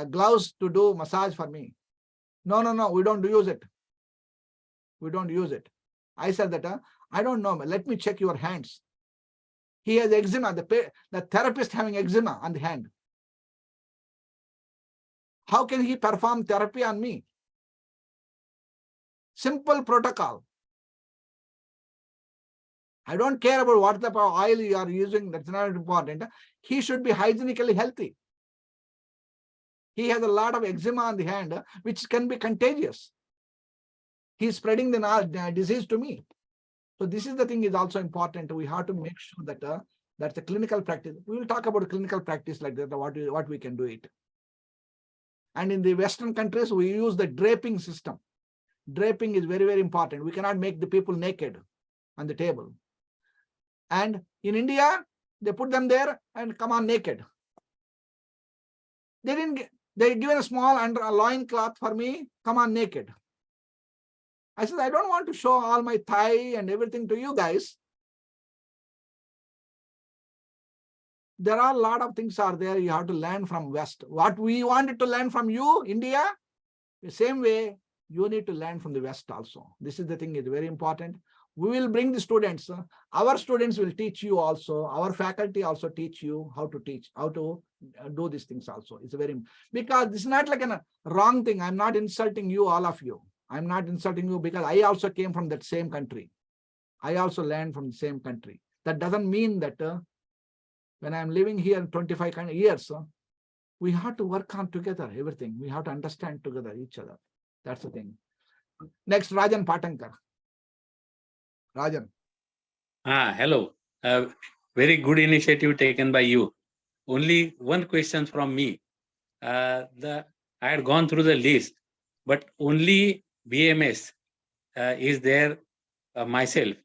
gloves to do massage for me? No, we don't use it. We don't use it. I said that, I don't know, let me check your hands. He has eczema, the therapist having eczema on the hand. How can he perform therapy on me? Simple protocol. I don't care about what type of oil you are using, that's not important. He should be hygienically healthy. He has a lot of eczema on the hand, which can be contagious. He is spreading the disease to me. So this is the thing is also important. We have to make sure that that's the clinical practice. We will talk about clinical practice like that, what we can do it. And in the Western countries, we use the draping system. Draping is very, very important. We cannot make the people naked on the table. And in India, they put them there and come on naked. They given a small under a loin cloth for me, come on naked. I said, I don't want to show all my thigh and everything to you guys. There are a lot of things are there you have to learn from West. What we wanted to learn from you, India, the same way you need to learn from the West also. This is the thing, is very important. We will bring the students. Our students will teach you also. Our faculty also teach you how to teach, how to do these things also. It's very, because this is not like a wrong thing. I'm not insulting you, all of you. I'm not insulting you because I also came from that same country. I also learned from the same country. That doesn't mean that when I'm living here 25 years, we have to work on together, everything. We have to understand together each other. That's the thing. Next, Rajan Patankar. Rajan. Hello. Very good initiative taken by you. Only one question from me. I had gone through the list, but only BMS is there myself.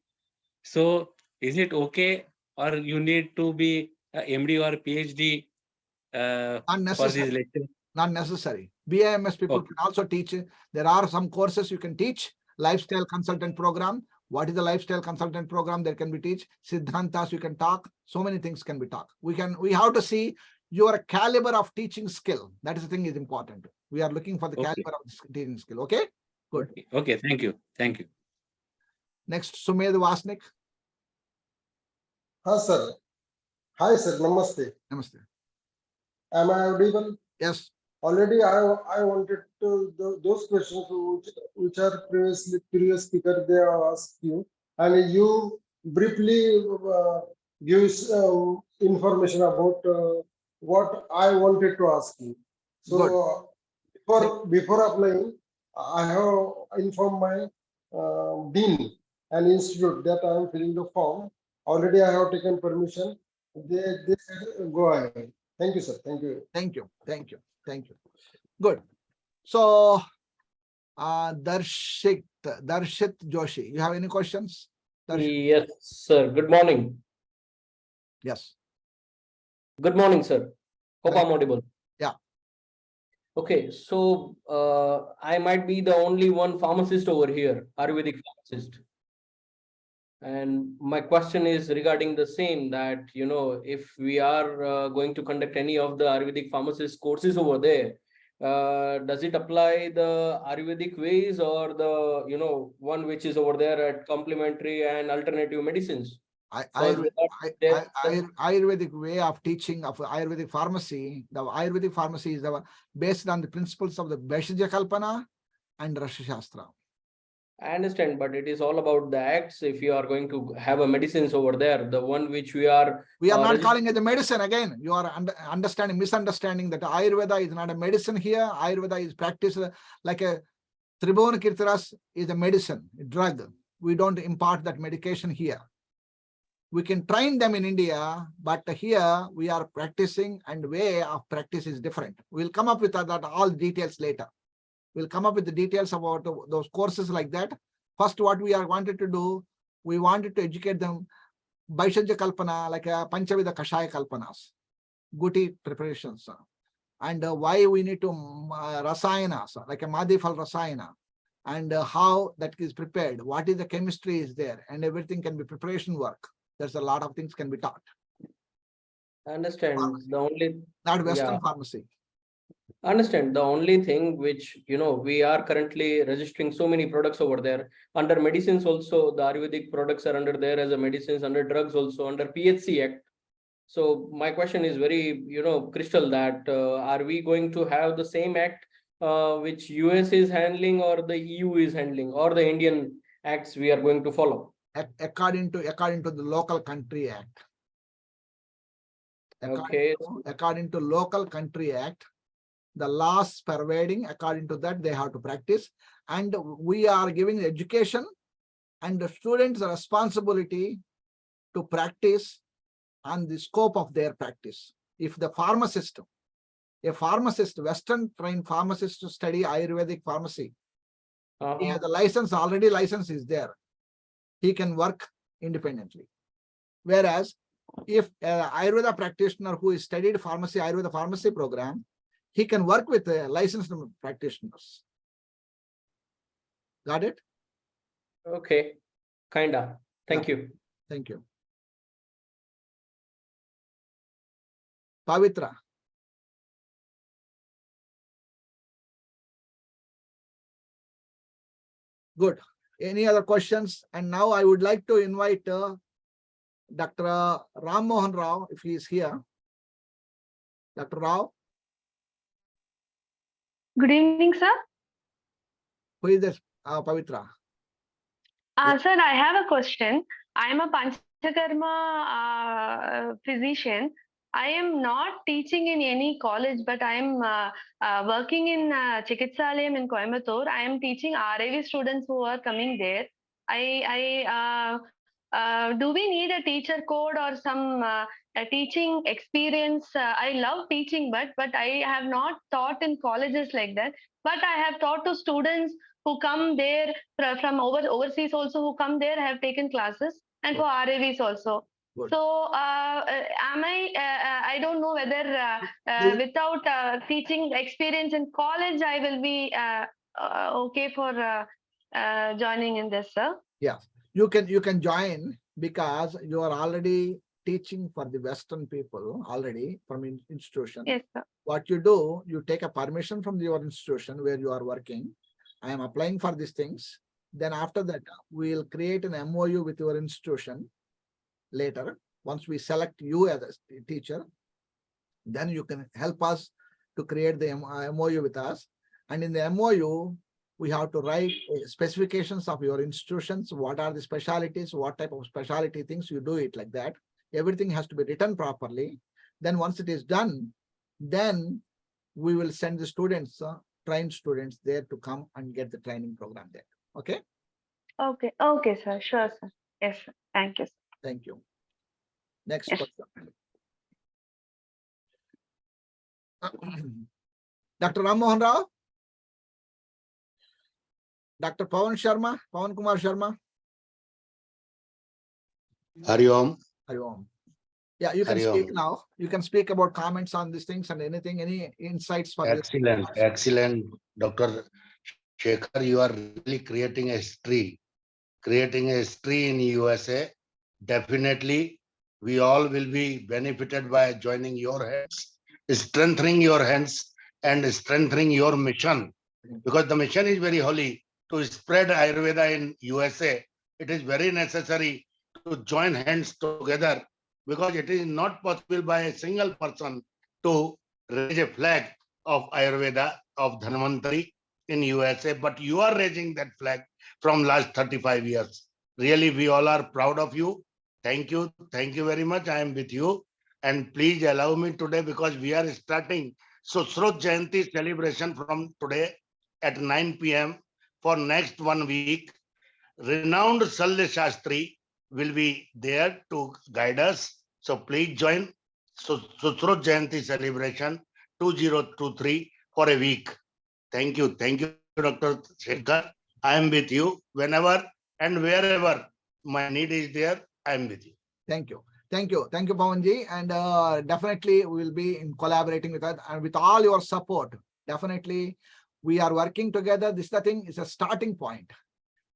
So is it okay, or you need to be a MD or PhD for these lectures? Not necessary. BIMS people can also teach. There are some courses you can teach. Lifestyle consultant program. What is the lifestyle consultant program? There can be teach. Siddhantas you can talk. So many things can be taught. We have to see your caliber of teaching skill. That is the thing is important. We are looking for the caliber of this teaching skill. Okay? Good. Okay, thank you. Thank you. Next, Sumed Vasnik. Hi, sir. Hi, sir. Namaste. Namaste. Am I audible? Yes. Already, I wanted to those questions which are previous speaker they have asked you, and you briefly gives information about what I wanted to ask you. So before applying, I have informed my dean and institute that I am filling the form. Already, I have taken permission. They said go ahead. Thank you, sir. Thank you. Thank you. Thank you. Thank you. Good. So, Darshit Joshi, you have any questions? Darshit? Yes, sir. Good morning. Yes. Good morning, sir. Hope I'm audible. Yeah. Okay, so I might be the only one pharmacist over here, Ayurvedic pharmacist. And my question is regarding the same, that, you know, if we are going to conduct any of the Ayurvedic pharmacist courses over there, does it apply the Ayurvedic ways or the, you know, one which is over there at complementary and alternative medicines? Ayurvedic way of teaching of Ayurvedic pharmacy, the Ayurvedic pharmacy is based on the principles of the Bhaishya Kalpana and Rasha Shastra. I understand, but it is all about the acts. If you are going to have a medicines over there, the one which we are not calling it a medicine. Again, you are misunderstanding that Ayurveda is not a medicine here. Ayurveda is practiced like a Tribhuvan Kirtiras is a medicine, a drug. We don't impart that medication here. We can train them in India, but here we are practicing, and way of practice is different. We'll come up with that all details later. We'll come up with the details about those courses like that. First, what we wanted to do, we wanted to educate them Bhaishya Kalpana, like a Panchavida Kashaya Kalpanas, Guti preparations, and why we need to Rasayanas, like a Madhifal Rasayana, and how that is prepared, what is the chemistry is there, and everything can be preparation work. There's a lot of things can be taught. I understand. Pharmacy. The only, not Western yeah. pharmacy. Understand. The only thing which, we are currently registering so many products over there. Under medicines also, the Ayurvedic products are under there as a medicines, under drugs also, under PHC Act. So my question is very, crystal that are we going to have the same act which US is handling, or the EU is handling, or the Indian acts we are going to follow? According to the local country act. Okay. According to local country act, the laws pervading, according to that, they have to practice. And we are giving education and the students a responsibility to practice on the scope of their practice. If the pharmacist, Western trained pharmacist to study Ayurvedic pharmacy, he has a license, already license is there. He can work independently. Whereas if an Ayurveda practitioner who is studied pharmacy, Ayurveda pharmacy program, he can work with licensed practitioners. Got it? Okay. Kinda. Thank you. Thank you. Pavitra. Good. Any other questions? And now I would like to invite Dr. Ram Mohan Rao, if he is here. Dr. Rao. Good evening, sir. Who is this? Pavitra. Sir, I have a question. I am a Panchakarma physician. I am not teaching in any college, but I am working in Chikitsalayam in Coimbatore. I am teaching RAV students who are coming there. Do we need a teacher code or some a teaching experience? I love teaching, but I have not taught in colleges like that. But I have taught to students who come there from overseas also, who come there, have taken classes, and for RAVs also. Good. So am I don't know whether without teaching experience in college, I will be okay for joining in this, sir. Yeah, you can join because you are already teaching for the Western people already from institution. Yes, sir. What you do, you take a permission from your institution where you are working. I am applying for these things. Then after that, we will create an MOU with your institution later. Once we select you as a teacher, then you can help us to create the MOU with us. And in the MOU, we have to write specifications of your institutions. What are the specialties? What type of specialty things you do it like that. Everything has to be written properly. Then once it is done, then we will send the students, trained students there to come and get the training program there. Okay? Okay. Okay, sir. Sure, sir. Yes, sir. Thank you, sir. Thank you. Next Yes. question. Dr. Ram Mohan Rao? Dr. Pawan Kumar Sharma? Hari Om. Hari Om. Yeah, you can Hari speak Om. now. You can speak about comments on these things and anything, any insights for Excellent, this. excellent. Dr. Shekhar, you are really creating a history in USA. Definitely, we all will be benefited by joining your hands, strengthening your hands and strengthening your mission. Because the mission is very holy to spread Ayurveda in USA. It is very necessary to join hands together because it is not possible by a single person to raise a flag of Ayurveda, of Dhanvantari in USA, but you are raising that flag from last 35 years. Really, we all are proud of you. Thank you very much. I am with you. And please allow me today, because we are starting Sushrut Jayanti celebration from today at 9 p.m. for next 1 week. Renowned Salya Shastri will be there to guide us. So please join Sushrut Jayanti celebration 2023 for a week. Thank you, Dr. Shekhar. I am with you whenever and wherever my need is there. I am with you. Thank you, Pawanji, and definitely we will be in collaborating with that and with all your support. Definitely, we are working together. This is the thing, is a starting point.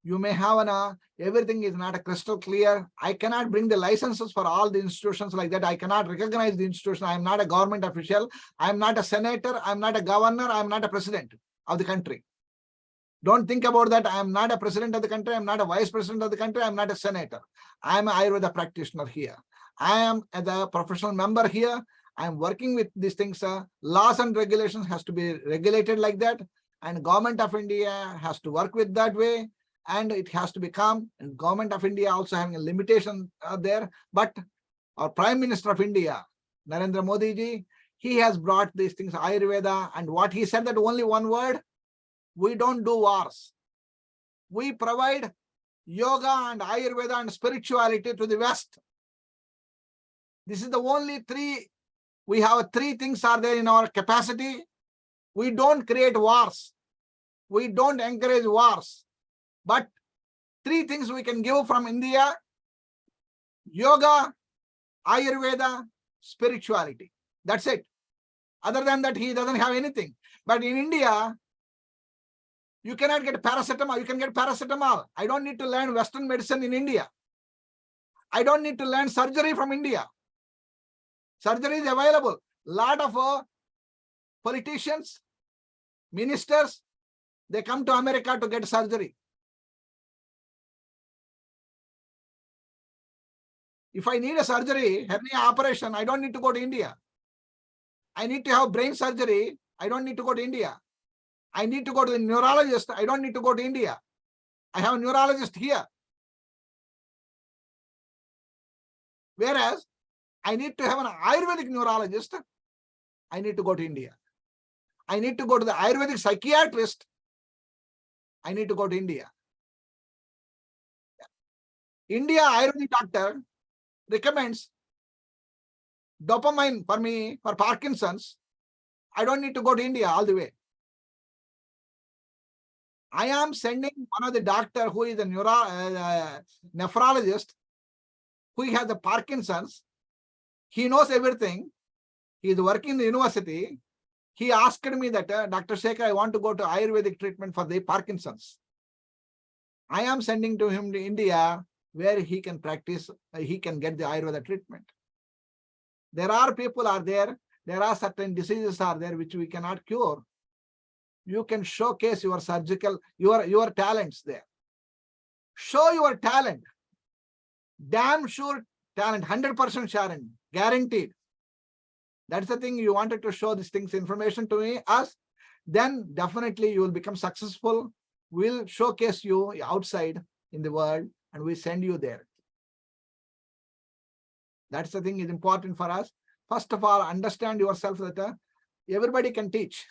You may have everything is not a crystal clear. I cannot bring the licenses for all the institutions like that. I cannot recognize the institution. I am not a government official. I am not a senator. I am not a governor. I am not a president of the country. Don't think about that. I am not a president of the country. I am not a vice president of the country. I am not a senator. I am an Ayurveda practitioner here. I am the professional member here. I am working with these things. Laws and regulations has to be regulated like that. And government of India has to work with that way. And it has to become, and government of India also having a limitation there. But our Prime Minister of India, Narendra Modi ji, he has brought these things, Ayurveda. And what he said that only one word, we don't do wars. We provide yoga and Ayurveda and spirituality to the West. This is the only three. We have three things are there in our capacity. We don't create wars. We don't encourage wars. But three things we can give from India: yoga, Ayurveda, spirituality. That's it. Other than that, he doesn't have anything. But in India, you cannot get paracetamol. You can get paracetamol. I don't need to learn Western medicine in India. I don't need to learn surgery from India. Surgery is available. Lot of politicians, ministers, they come to America to get surgery. If I need a surgery, hernia operation, I don't need to go to India. I need to have brain surgery. I don't need to go to India. I need to go to the neurologist. I don't need to go to India. I have a neurologist here. Whereas I need to have an Ayurvedic neurologist. I need to go to India. I need to go to the Ayurvedic psychiatrist. I need to go to India. India Ayurvedic doctor recommends dopamine for me for Parkinson's. I don't need to go to India all the way. I am sending one of the doctor who is a nephrologist, who has the Parkinson's. He knows everything. He is working in the university. He asked me that, Dr. Shekhar, I want to go to Ayurvedic treatment for the Parkinson's. I am sending to him to India, where he can practice, he can get the Ayurveda treatment. There are people are there. There are certain diseases are there which we cannot cure. You can showcase your surgical, your talents there. Show your talent. Damn sure talent, 100% Sharon, guaranteed. That's the thing you wanted to show these things, information to us. Then definitely you will become successful. We'll showcase you outside in the world and we send you there. That's the thing is important for us. First of all, understand yourself that everybody can teach.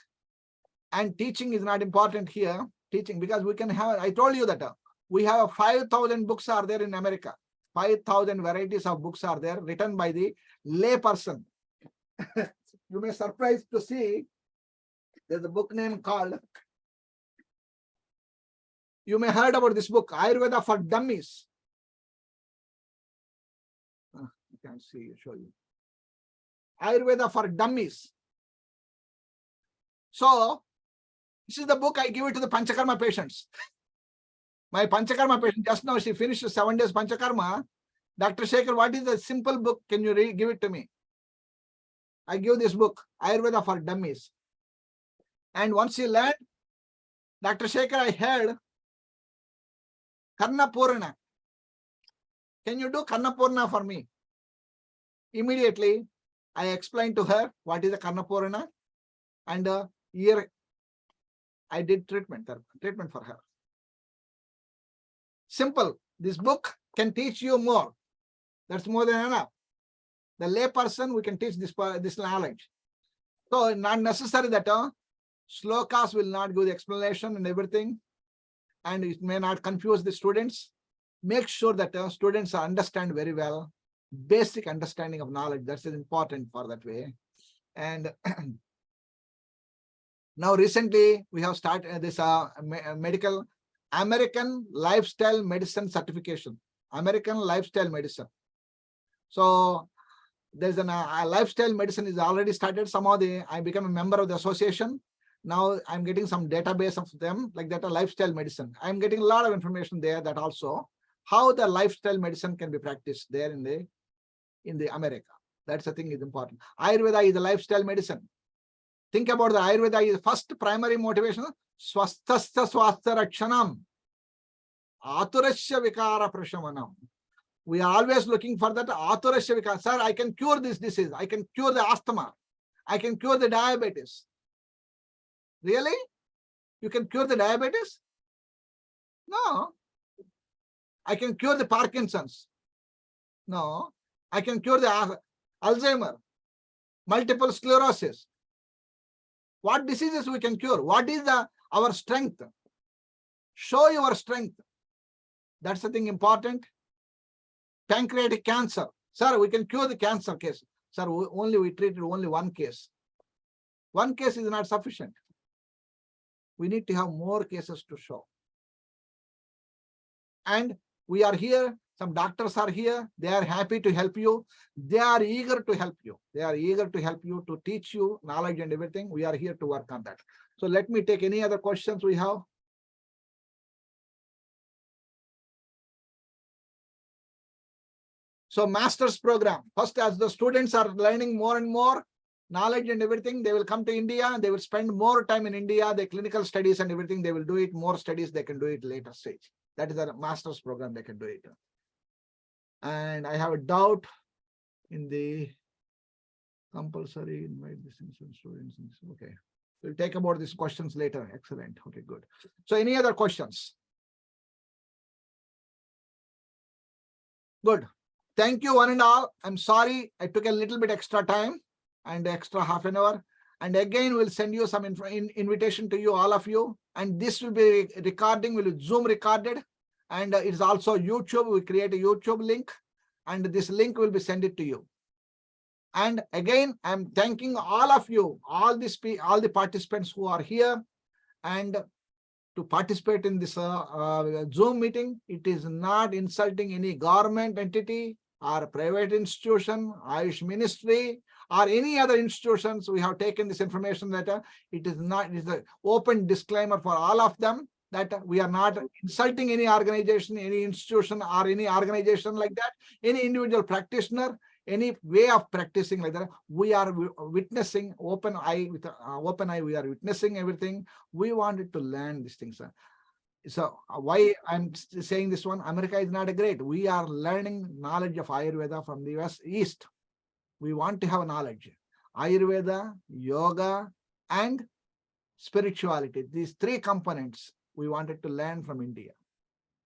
And teaching is not important here. Teaching, because we can have, I told you that we have 5,000 books are there in America. 5,000 varieties of books are there written by the lay person. You may surprised to see there's a book name called, you may heard about this book, Ayurveda for Dummies. I can't see, show you. Ayurveda for Dummies. So, this is the book I give it to the Panchakarma patients. My Panchakarma patient, just now she finished 7 days Panchakarma. Dr. Shekhar, what is the simple book? Can you give it to me? I give this book, Ayurveda for Dummies. And once you learn, Dr. Shekhar, I heard Karna Purana. Can you do Karna Purana for me? Immediately, I explained to her what is the Karna Purana. And here I did treatment for her. Simple. This book can teach you more. That's more than enough. The lay person, we can teach this knowledge. So not necessary that slokas will not give the explanation and everything, and it may not confuse the students. Make sure that students understand very well, basic understanding of knowledge. That's important for that way. And now recently we have started this medical American Lifestyle Medicine certification. American Lifestyle Medicine. So there's a lifestyle medicine is already started. Somehow I become a member of the association. Now I'm getting some database of them, like that, a lifestyle medicine. I'm getting a lot of information there, that also how the lifestyle medicine can be practiced there in the America. That's the thing is important. Ayurveda is a lifestyle medicine. Think about the Ayurveda is first primary motivation, swasthasya swastha rakshanam, aturasya vikara prashamanam. We are always looking for that aturasya vikara. Sir, I can cure this disease. I can cure the asthma. I can cure the diabetes. Really? You can cure the diabetes? No. I can cure the Parkinson's. No. I can cure the Alzheimer, multiple sclerosis. What diseases we can cure? What is our strength? Show your strength. That's the thing important. Pancreatic cancer. Sir, we can cure the cancer case. Sir, we treated only one case. One case is not sufficient. We need to have more cases to show. And we are here. Some doctors are here. They are happy to help you. They are eager to help you. They are eager to help you, to teach you knowledge and everything. We are here to work on that. So let me take any other questions we have. So master's program. First, as the students are learning more and more knowledge and everything, they will come to India. They will spend more time in India. The clinical studies and everything, they will do it. More studies, they can do it later stage. That is a master's program, they can do it. And I have a doubt in the compulsory invite this students. Okay. We'll take about these questions later. Excellent. Okay, good. So any other questions? Good. Thank you one and all. I'm sorry I took a little bit extra time and extra half an hour. And again, we'll send you some invitation to you, all of you. And this will be recording, will be Zoom recorded. And it's also YouTube. We create a YouTube link. And this link will be sent it to you. And again, I'm thanking all of you, all the participants who are here and to participate in this Zoom meeting. It is not insulting any government entity or private institution, Ayush Ministry, or any other institutions. We have taken this information that it is not, it is an open disclaimer for all of them that we are not insulting any organization, any institution, or any organization like that, any individual practitioner, any way of practicing like that. We are witnessing open eye, with open eye, we are witnessing everything. We wanted to learn these things. So why I'm saying this one, America is not a great. We are learning knowledge of Ayurveda from the US East. We want to have knowledge. Ayurveda, yoga, and spirituality. These three components we wanted to learn from India.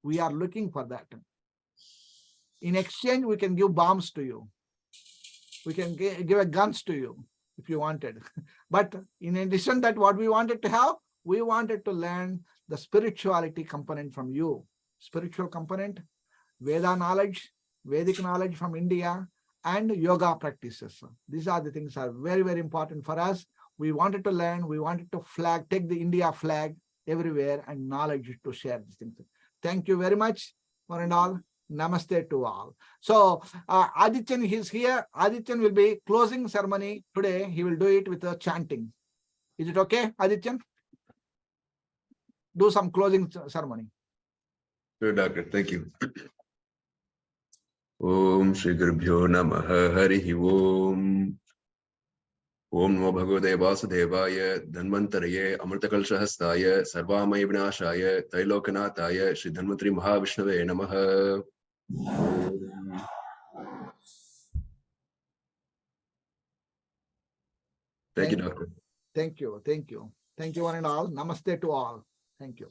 We are looking for that. In exchange, we can give bombs to you. We can give guns to you if you wanted. But in addition that what we wanted to have, we wanted to learn the spirituality component from you. Spiritual component, Veda knowledge, Vedic knowledge from India, and yoga practices. These are the things that are very, very important for us. We wanted to learn, we wanted to take the India flag everywhere and knowledge to share these things. Thank you very much, one and all. Namaste to all. So Adityan is here. Adityan will be closing ceremony today. He will do it with a chanting. Is it okay, Adityan? Do some closing ceremony. Sure, doctor. Thank you. Om Shri Gurubhyo Namaha Harihi Om. Om Namo Bhagavate Vasudevaya Dhanvantaraye Amritakalshahastaya Sarvamaya Vinashaya Tailokanataya Shri Dhanvantari Mahavishnuve Namaha. Thank you, doctor. Thank you. Thank you. Thank you, one and all. Namaste to all. Thank you.